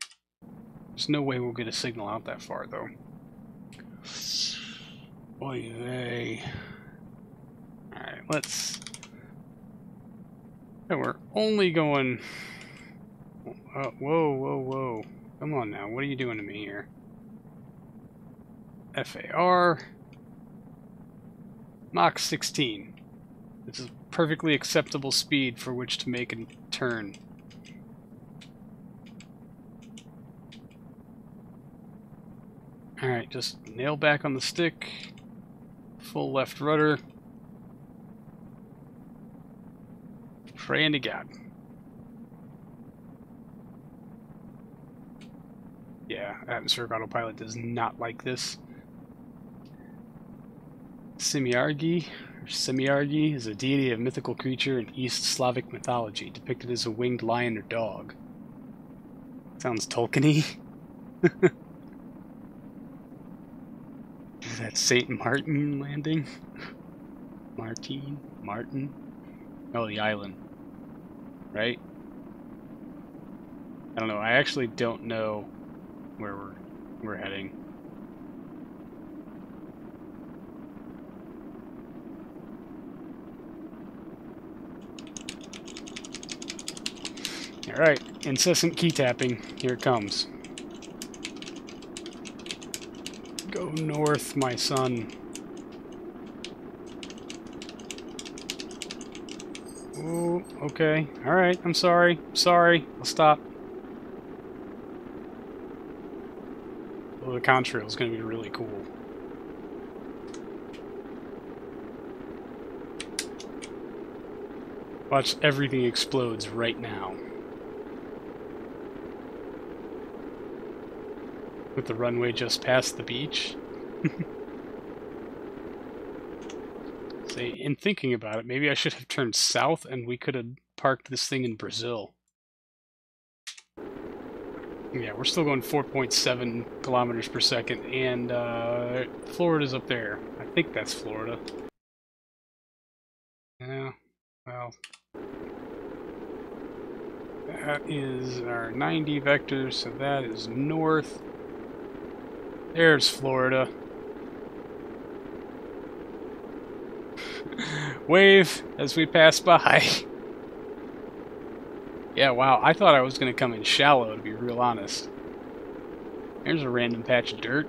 There's no way we'll get a signal out that far, though. Oy vey. Alright, let's... And we're only going... whoa. Come on now, what are you doing to me here? FAR... Mach 16. This is perfectly acceptable speed for which to make a turn. Alright, just nail back on the stick. Full left rudder. Praying to God. Yeah, atmospheric autopilot does not like this. Semiargi is a deity of mythical creature in East Slavic mythology, depicted as a winged lion or dog. Sounds Tolkien-y. Is that St. Martin landing? Martin? Oh, the island. Right? I don't know. I actually don't know where we're heading. Alright, incessant key tapping. Here it comes. Go north, my son. Oh, okay. Alright, I'm sorry. Sorry. I'll stop. Well, the contrail is going to be really cool. Watch everything explodes right now. With the runway just past the beach. Say, in thinking about it, maybe I should have turned south and we could have parked this thing in Brazil. Yeah, we're still going 4.7 kilometers per second, and Florida's up there. I think that's Florida. Yeah, well, that is our 90 vector, so that is north. There's Florida. Wave as we pass by. Yeah, wow, I thought I was going to come in shallow, to be real honest. There's a random patch of dirt.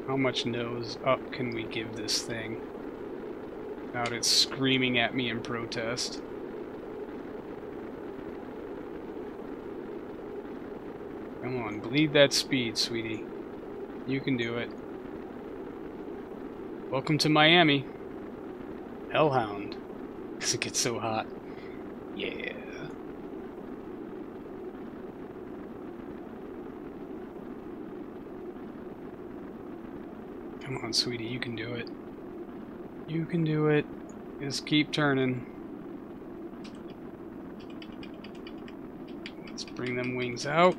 How much nose up can we give this thing without it screaming at me in protest? Come on, bleed that speed, sweetie. You can do it. Welcome to Miami. Hellhound. Because it gets so hot. Yeah. Come on, sweetie, you can do it. You can do it. Just keep turning. Let's bring them wings out.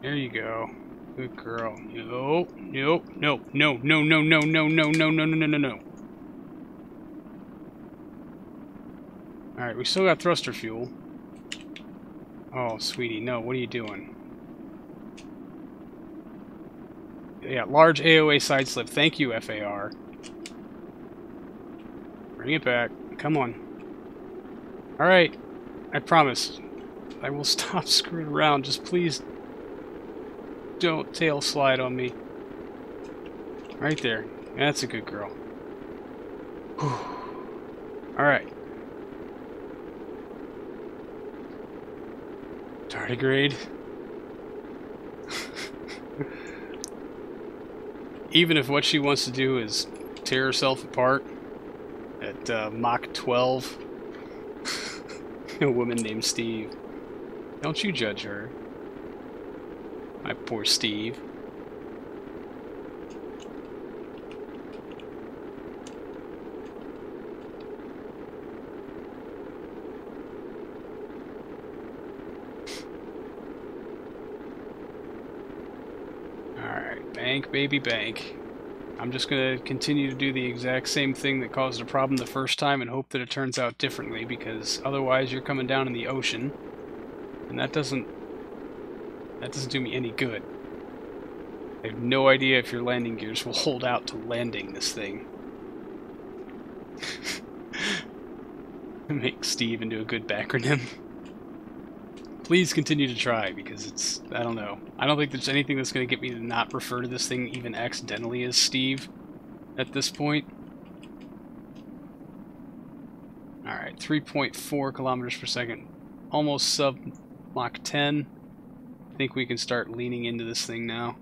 There you go. Good girl. No, no, no, no, no, no, no, no, no, no, no, no, no, no. Alright, we still got thruster fuel. Oh, sweetie, no, what are you doing? Yeah, large AOA side slip. Thank you, FAR. Bring it back. Come on. Alright, I promise. I will stop screwing around. Just please don't tail slide on me. Right there. That's a good girl. Alright. Tardigrade. Even if what she wants to do is tear herself apart at Mach 12. A woman named Steve. Don't you judge her. My poor Steve. Alright, bank, baby, bank. I'm just going to continue to do the exact same thing that caused a problem the first time and hope that it turns out differently, because otherwise you're coming down in the ocean, and that doesn't do me any good. I have no idea if your landing gears will hold out to landing this thing. Make Steve into a good backronym. Please continue to try, because it's, I don't know. I don't think there's anything that's going to get me to not refer to this thing even accidentally as Steve at this point. Alright, 3.4 kilometers per second. Almost sub Mach 10. I think we can start leaning into this thing now.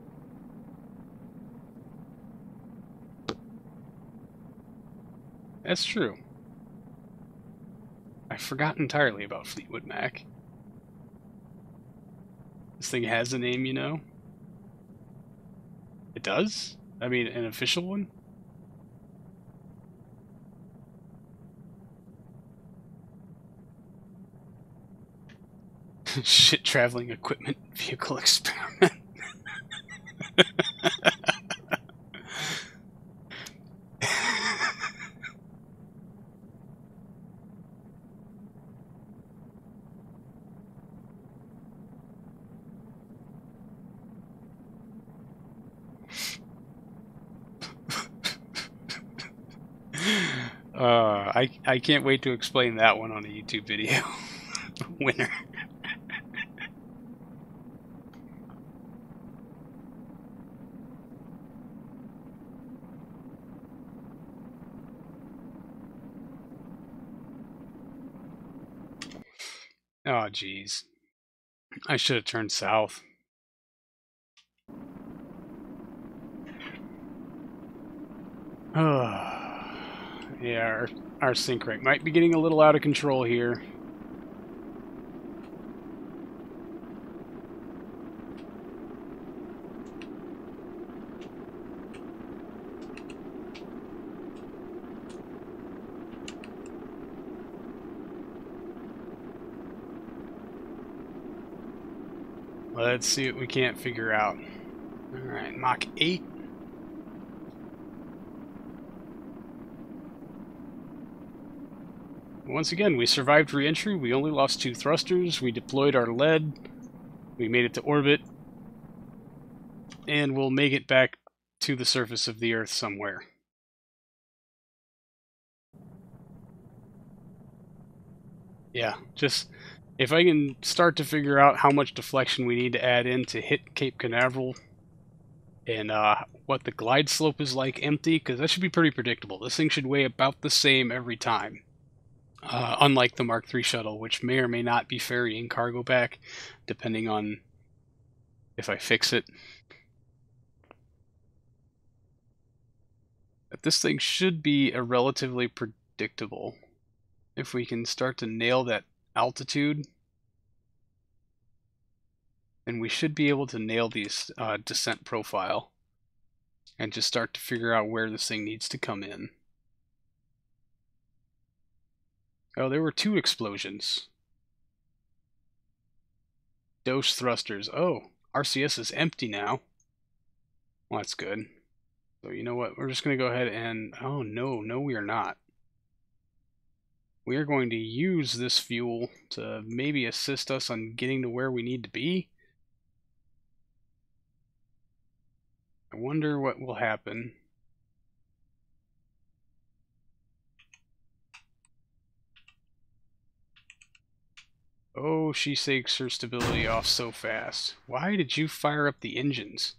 That's true. I forgot entirely about Fleetwood Mac. This thing has a name, you know? It does? I mean, an official one? Shit traveling equipment vehicle experiment. I can't wait to explain that one on a YouTube video. Winner. Oh, jeez. I should have turned south. Yeah, our sync rate might be getting a little out of control here. Let's see what we can't figure out. Alright, Mach 8. Once again, we survived reentry. We only lost 2 thrusters. We deployed our lead. We made it to orbit. And we'll make it back to the surface of the Earth somewhere. Yeah, just if I can start to figure out how much deflection we need to add in to hit Cape Canaveral and what the glide slope is like empty, because that should be pretty predictable. This thing should weigh about the same every time. Unlike the Mark III shuttle, which may or may not be ferrying cargo back, depending on if I fix it. But this thing should be a relatively predictable. If we can start to nail that altitude, then we should be able to nail these descent profile and just start to figure out where this thing needs to come in. Oh, there were 2 explosions. Dose thrusters. Oh, RCS is empty now. Well, that's good. So you know what? We're just going to go ahead and... Oh, no, we are not. We are going to use this fuel to maybe assist us on getting to where we need to be. I wonder what will happen. Oh, she takes her stability off so fast. Why did you fire up the engines?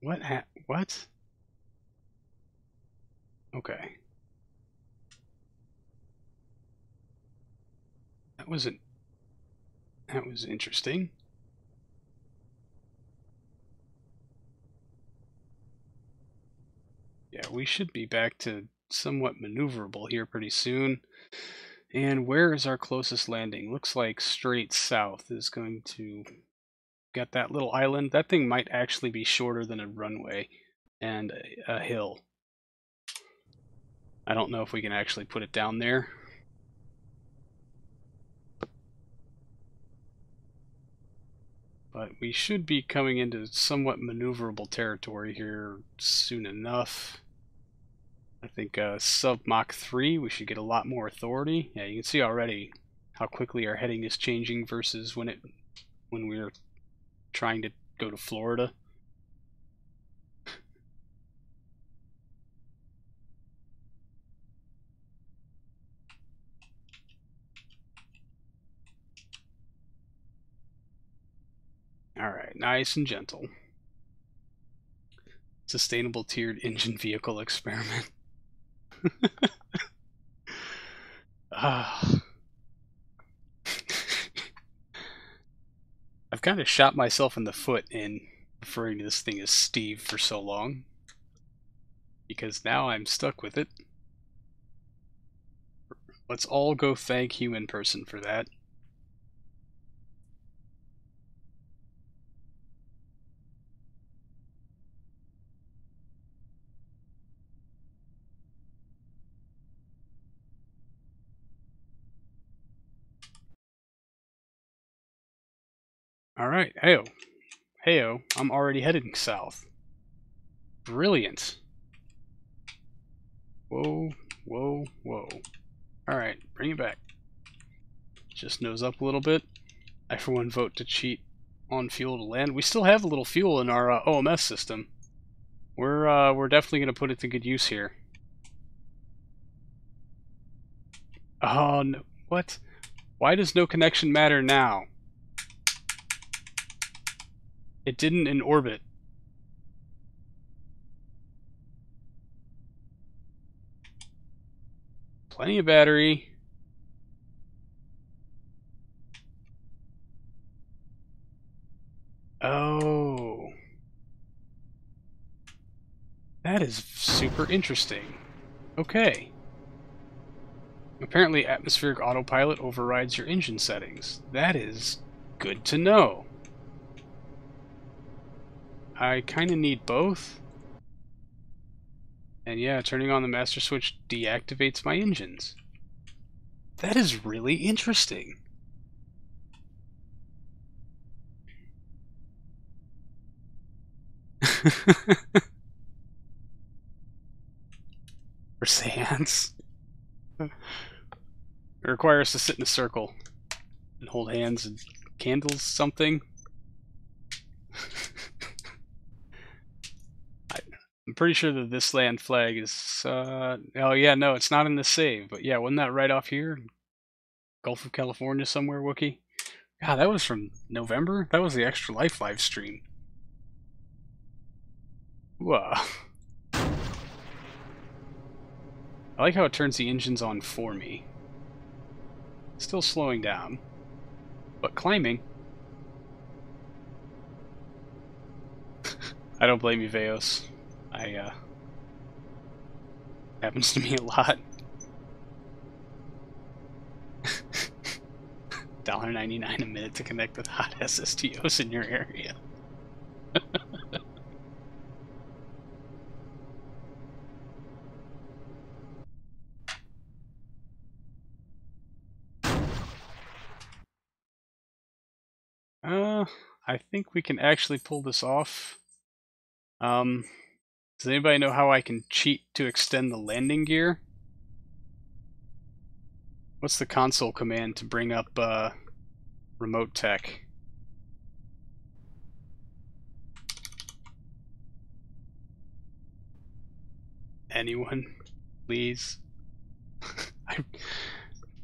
What? Okay. That was interesting. Yeah, we should be back to somewhat maneuverable here pretty soon. And where is our closest landing? Looks like straight south is going to get that little island. That thing might actually be shorter than a runway and a hill. I don't know if we can actually put it down there. But we should be coming into somewhat maneuverable territory here soon enough. I think sub Mach 3 we should get a lot more authority. Yeah, you can see already how quickly our heading is changing versus when we were trying to go to Florida. Alright, nice and gentle. Sustainable tiered engine vehicle experiment. I've kind of shot myself in the foot in referring to this thing as Steve for so long, because now I'm stuck with it. Let's all go thank Human Person for that. Alright, heyo. Heyo, I'm already heading south. Brilliant. Whoa, whoa, whoa. Alright, bring it back. Just nose up a little bit. I for one vote to cheat on fuel to land. We still have a little fuel in our OMS system. We're definitely going to put it to good use here. Oh, no. What? Why does no connection matter now? It didn't in orbit. Plenty of battery. Oh. That is super interesting. Okay. Apparently atmospheric autopilot overrides your engine settings. That is good to know. I kind of need both. And yeah, turning on the master switch deactivates my engines. That is really interesting. For Sans. It requires us to sit in a circle and hold hands and candles something. I'm pretty sure that this land flag is, oh yeah, no, it's not in the save, but yeah, wasn't that right off here? Gulf of California somewhere, Wookie? God, that was from November? That was the Extra Life live stream. Whoa. I like how it turns the engines on for me. Still slowing down, but climbing. I don't blame you, Veos. Happens to me a lot. $1.99 a minute to connect with hot SSTOs in your area. I think we can actually pull this off. Does anybody know how I can cheat to extend the landing gear? What's the console command to bring up remote tech? Anyone, please?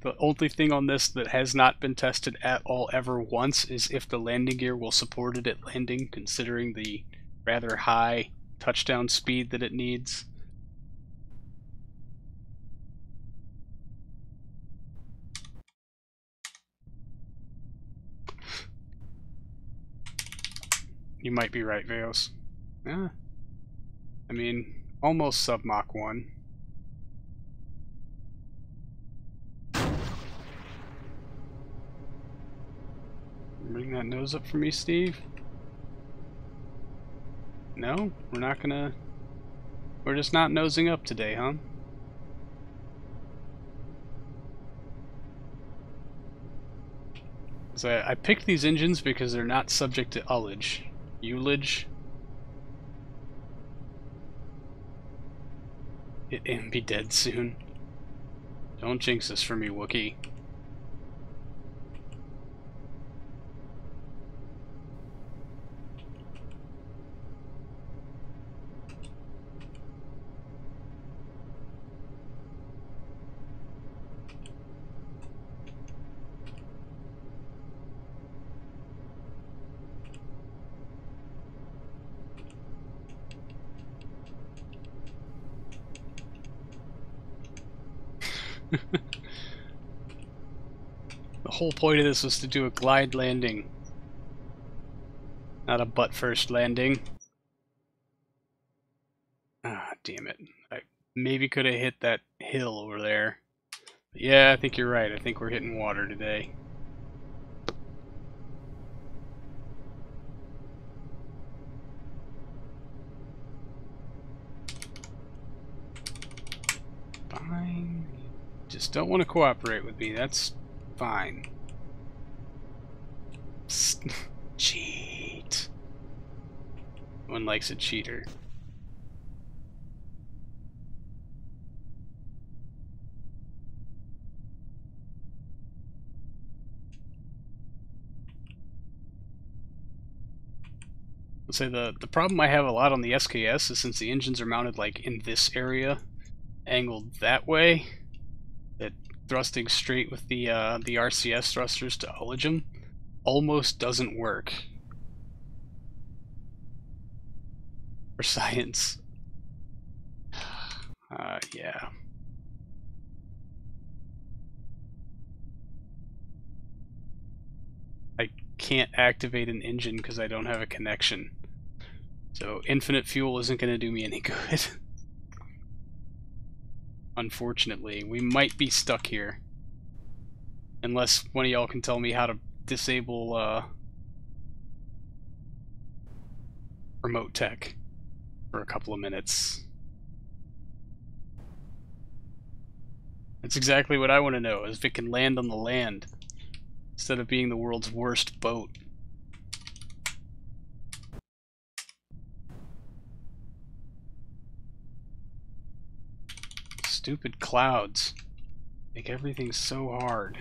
The only thing on this that has not been tested at all ever once is if the landing gear will support it at landing, considering the rather high touchdown speed that it needs. You might be right, Veos. Yeah. I mean, almost sub Mach 1. Bring that nose up for me, Steve. No? We're not gonna... We're just not nosing up today, huh? So I picked these engines because they're not subject to ullage. Ulage. It and be dead soon. Don't jinx this for me, Wookie. The whole point of this was to do a glide landing, not a butt first landing. Ah, damn it. I maybe could have hit that hill over there. But yeah, I think you're right. I think we're hitting water today. Fine. Just don't want to cooperate with me. That's fine. Cheat. One likes a cheater. I'll say the problem I have a lot on the SKS is since the engines are mounted like in this area, angled that way, that thrusting straight with the RCS thrusters to ullage them almost doesn't work. For science. Yeah. I can't activate an engine because I don't have a connection. So infinite fuel isn't going to do me any good. Unfortunately, we might be stuck here. Unless one of y'all can tell me how to disable remote tech for a couple of minutes. That's exactly what I want to know, is if it can land on the land instead of being the world's worst boat. Stupid clouds make everything so hard.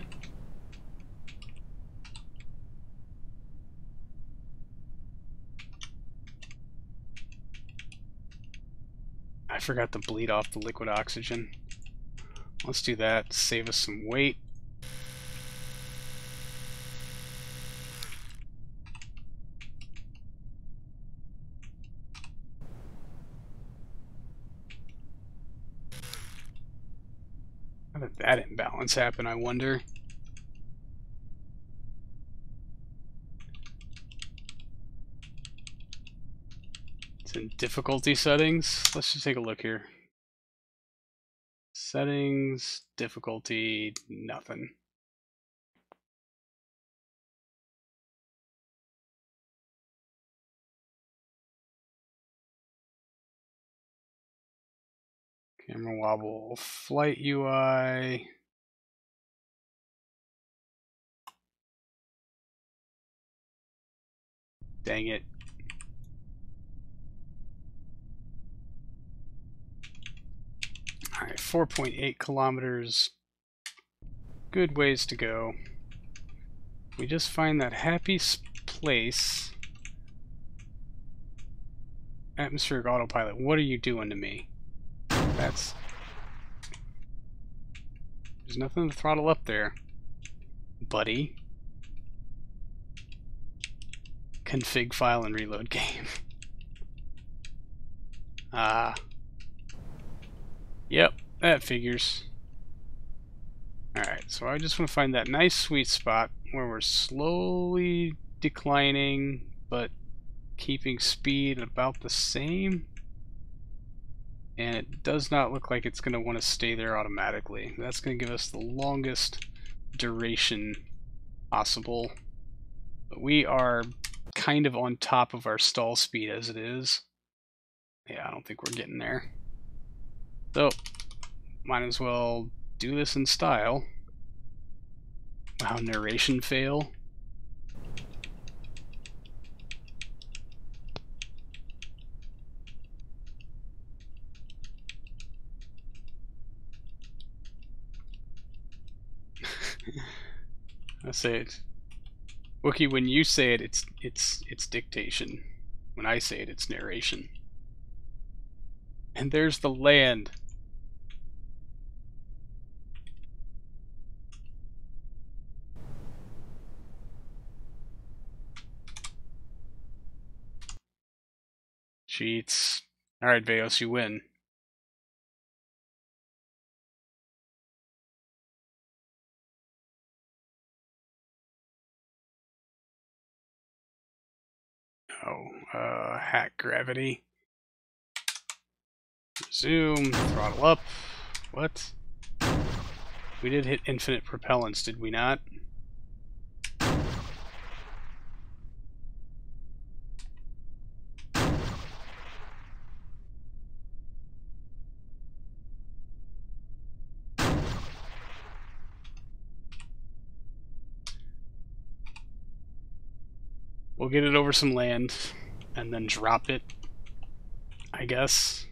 I forgot to bleed off the liquid oxygen. Let's do that, save us some weight. How did that imbalance happen, I wonder? It's in difficulty settings. Let's just take a look here. Settings, difficulty, nothing. Camera wobble, flight UI. Dang it. Alright, 4.8 kilometers. Good ways to go. We just find that happy place. Atmospheric autopilot, what are you doing to me? That's... There's nothing to throttle up there, buddy. Config file and reload game. Yep, that figures. Alright, so I just want to find that nice sweet spot where we're slowly declining, but keeping speed about the same. And it does not look like it's going to want to stay there automatically. That's going to give us the longest duration possible. But we are kind of on top of our stall speed as it is. Yeah, I don't think we're getting there. So, might as well do this in style. Wow, narration fail. I say it. Wookie, when you say it, it's dictation. When I say it, it's narration. And there's the land. Cheats. Alright, Veos, you win. Oh, hack gravity. Zoom, throttle up. What? We did hit infinite propellants, did we not? We'll get it over some land and then drop it, I guess.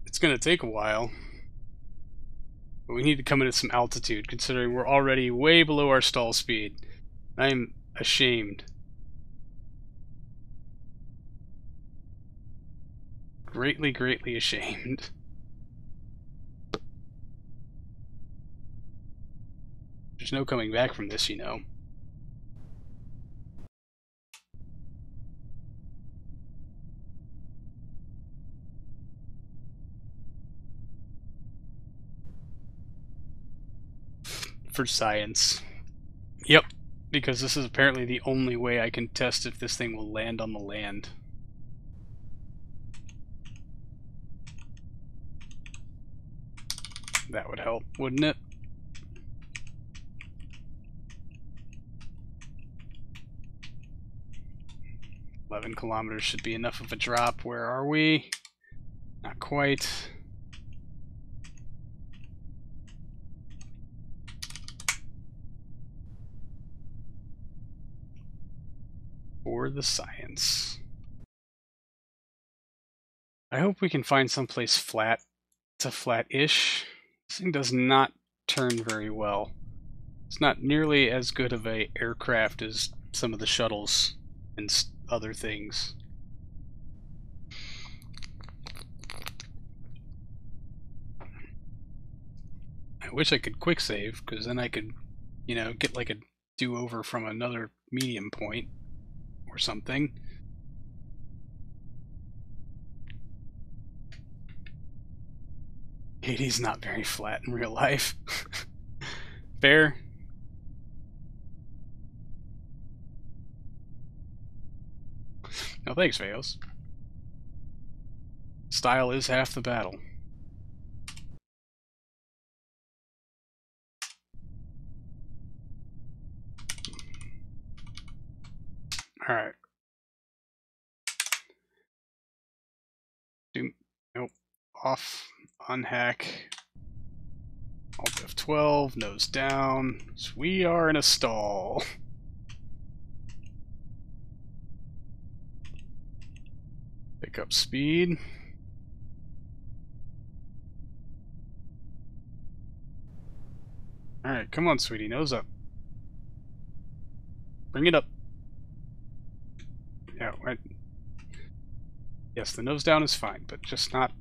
It's gonna take a while. But we need to come in at some altitude, considering we're already way below our stall speed. I am ashamed. Greatly, greatly ashamed. There's no coming back from this, you know. For science. Yep, because this is apparently the only way I can test if this thing will land on the land. That would help, wouldn't it? $11 kilometers should be enough of a drop. Where are we? Not quite. For the science. I hope we can find someplace flat. It's a flat-ish. This thing does not turn very well. It's not nearly as good of a aircraft as some of the shuttles and other things. I wish I could quick save, because then I could, you know, get like a do-over from another medium point or something. Hades not very flat in real life. Fair. No thanks, Veos. Style is half the battle. Alright. Nope. Off. Unhack. Alt F12. Nose down. So we are in a stall. Pick up speed. Alright, come on, sweetie. Nose up. Bring it up. Yeah, right. Yes, the nose down is fine, but just not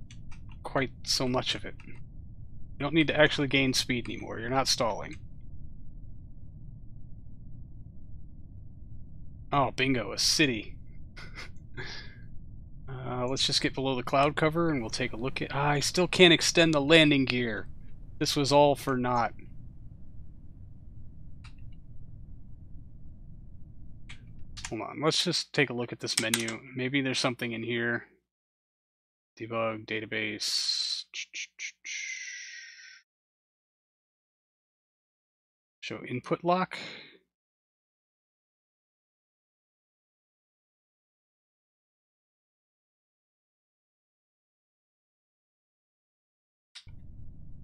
quite so much of it. You don't need to actually gain speed anymore. You're not stalling. Oh, bingo, a city. Let's just get below the cloud cover and we'll take a look at... I still can't extend the landing gear. This was all for naught. Hold on, let's just take a look at this menu. Maybe there's something in here. Debug, database. Show input lock.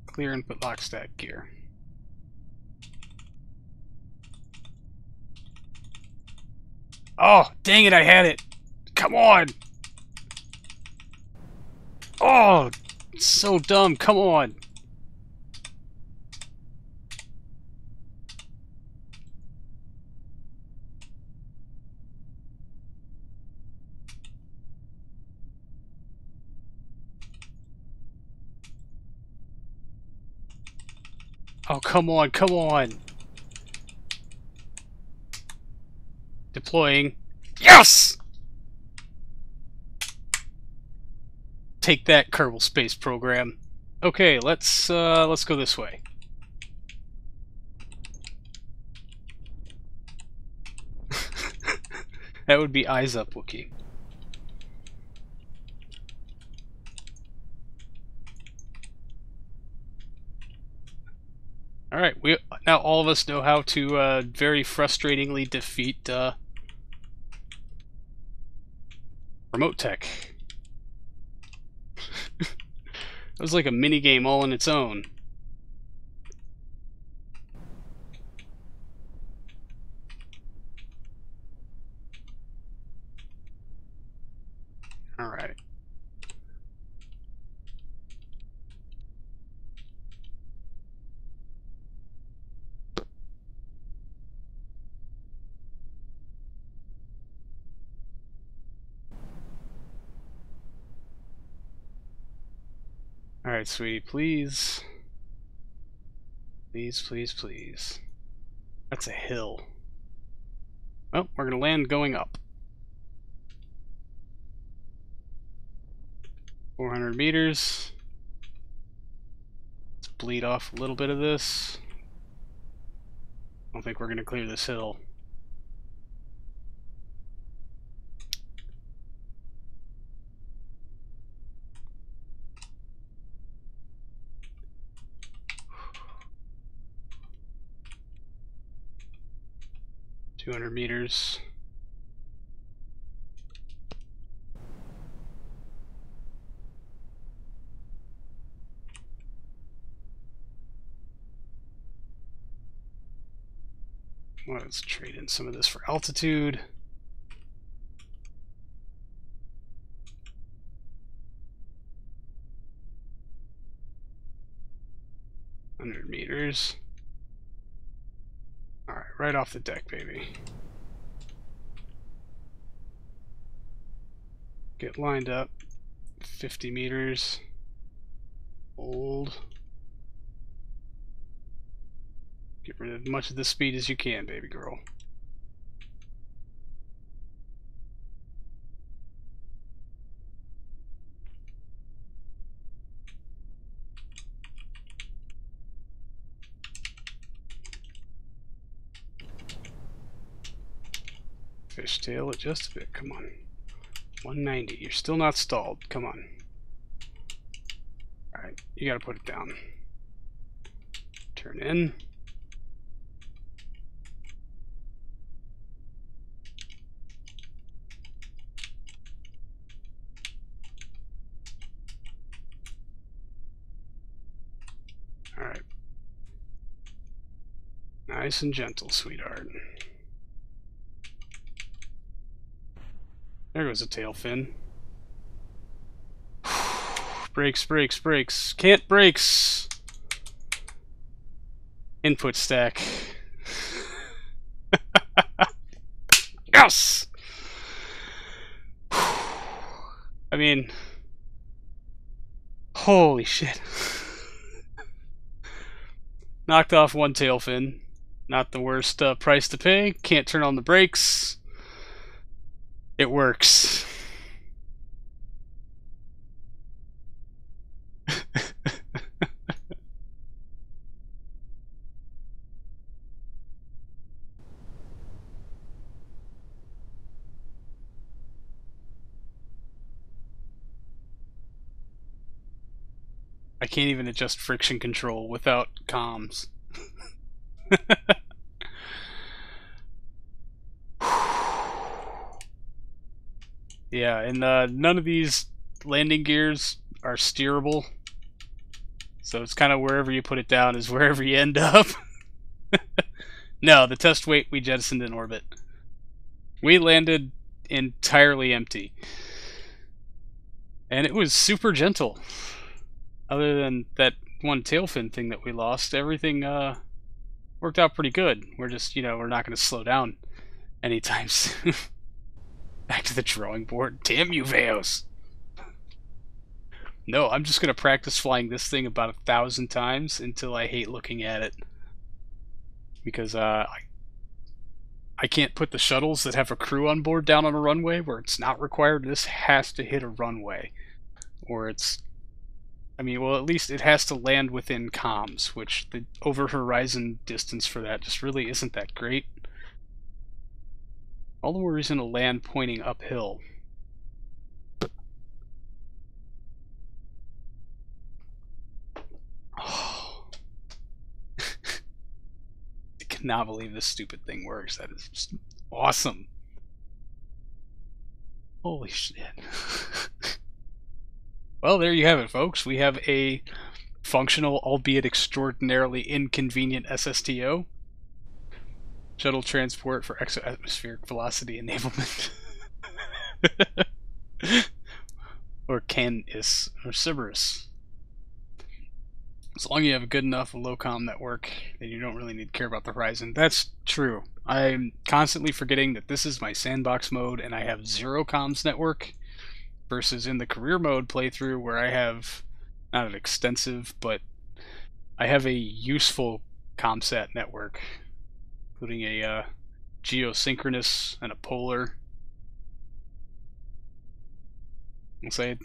Clear input lock stack gear. Oh, dang it, I had it! Come on! Oh, so dumb, come on! Oh, come on, come on! Deploying. Yes! Take that, Kerbal Space Program. Okay, let's go this way. That would be eyes up, Wookie. Alright, now all of us know how to very frustratingly defeat remote tech. It was like a mini game all on its own. Alright. Alright, sweetie, please. Please, please, please. That's a hill. Well, we're gonna land going up. 400 meters. Let's bleed off a little bit of this. I don't think we're going to clear this hill. $200 meters. Well, let's trade in some of this for altitude. $100 meters. Alright, right off the deck, baby. Get lined up. 50 meters. Hold. Get rid of as much of the speed as you can, baby girl. Fishtail it just a bit, come on. 190, you're still not stalled, come on. Alright, you gotta put it down. Turn in. Alright. Nice and gentle, sweetheart. There goes a tail fin. Brakes, brakes, brakes. Can't brakes! Input stack. Yes! I mean... Holy shit. Knocked off one tail fin. Not the worst price to pay. Can't turn on the brakes. It works. I can't even adjust friction control without comms. Yeah, and none of these landing gears are steerable. So it's kind of wherever you put it down is wherever you end up. No, the test weight we jettisoned in orbit. We landed entirely empty. And it was super gentle. Other than that one tail fin thing that we lost, everything worked out pretty good. We're just, we're not going to slow down anytime soon. Back to the drawing board. Damn you, Veos! No, I'm just going to practice flying this thing about 1,000 times until I hate looking at it. Because I can't put the shuttles that have a crew on board down on a runway where it's not required. This has to hit a runway. Or it's... I mean, well, at least it has to land within comms, which the over-horizon distance for that just really isn't that great. All the more reason to land pointing uphill. Oh. I cannot believe this stupid thing works. That is just awesome. Holy shit. Well, there you have it, folks. We have a functional, albeit extraordinarily inconvenient SSTO. Shuttle transport for exoatmospheric velocity enablement. Or CANIS, or Cerberus. As long as you have a good enough low-comm network, then you don't really need to care about the horizon. That's true. I'm constantly forgetting that this is my sandbox mode and I have 0 comms network, versus in the career mode playthrough where I have, not an extensive, but I have a useful ComSat network, including a geosynchronous and a polar. I'll say,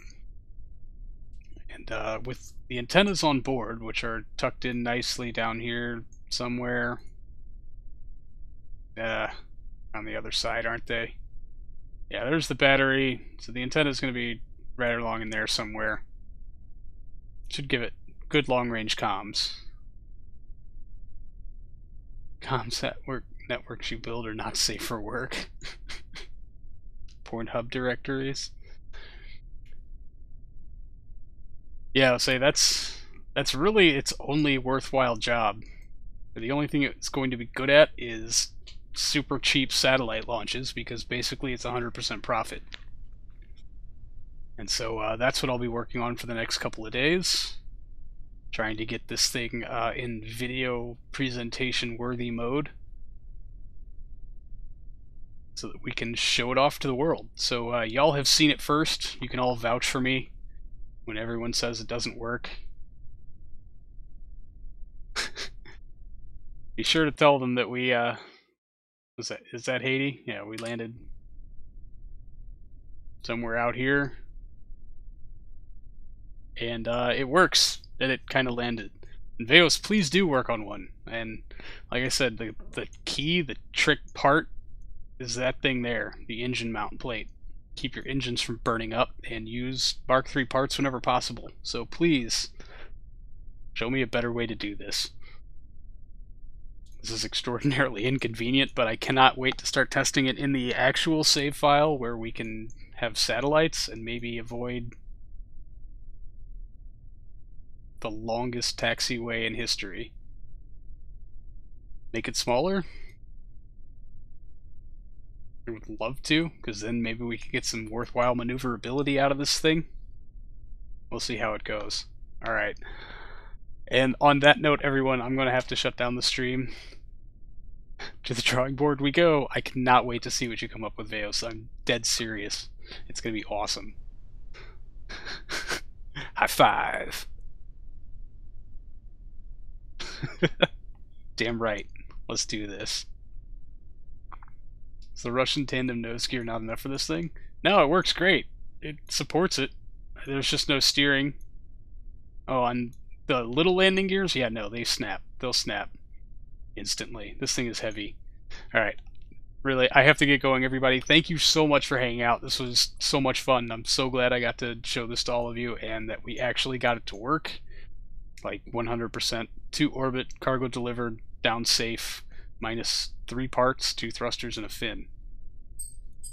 and with the antennas on board, which are tucked in nicely down here somewhere, on the other side, aren't they? Yeah, there's the battery. So the antenna is going to be right along in there somewhere. Should give it good long-range comms. Comms networks you build are not safe for work. Pornhub directories. Yeah, I'll say that's really its only worthwhile job. The only thing it's going to be good at is super cheap satellite launches, because basically it's 100% profit. And so that's what I'll be working on for the next couple of days. Trying to get this thing in video presentation worthy mode, so that we can show it off to the world. So y'all have seen it first. You can all vouch for me when everyone says it doesn't work. Be sure to tell them that we is that Haiti? Yeah, we landed somewhere out here, and it works. And it kind of landed. And Veos, please do work on one. And like I said, the key, the trick part, is that thing there, the engine mount plate. Keep your engines from burning up, and use Mark III parts whenever possible. So please, show me a better way to do this. This is extraordinarily inconvenient, but I cannot wait to start testing it in the actual save file, where we can have satellites and maybe avoid the longest taxiway in history. Make it smaller? I would love to, because then maybe we could get some worthwhile maneuverability out of this thing. We'll see how it goes. Alright. And on that note, everyone, I'm going to have to shut down the stream. To the drawing board we go. I cannot wait to see what you come up with, Veos. I'm dead serious. It's going to be awesome. High five. Damn right. Let's do this. Is the Russian tandem nose gear not enough for this thing? No, it works great. It supports it. There's just no steering. Oh, on the little landing gears? Yeah, no, they snap. They'll snap instantly. This thing is heavy. Alright. Really, I have to get going, everybody. Thank you so much for hanging out. This was so much fun. I'm so glad I got to show this to all of you, and that we actually got it to work. Like 100% to orbit, cargo delivered, down safe, minus 3 parts, 2 thrusters, and a fin.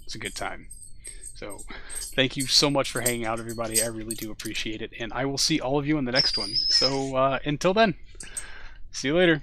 It's a good time. So, thank you so much for hanging out, everybody. I really do appreciate it, and I will see all of you in the next one. So, until then, see you later.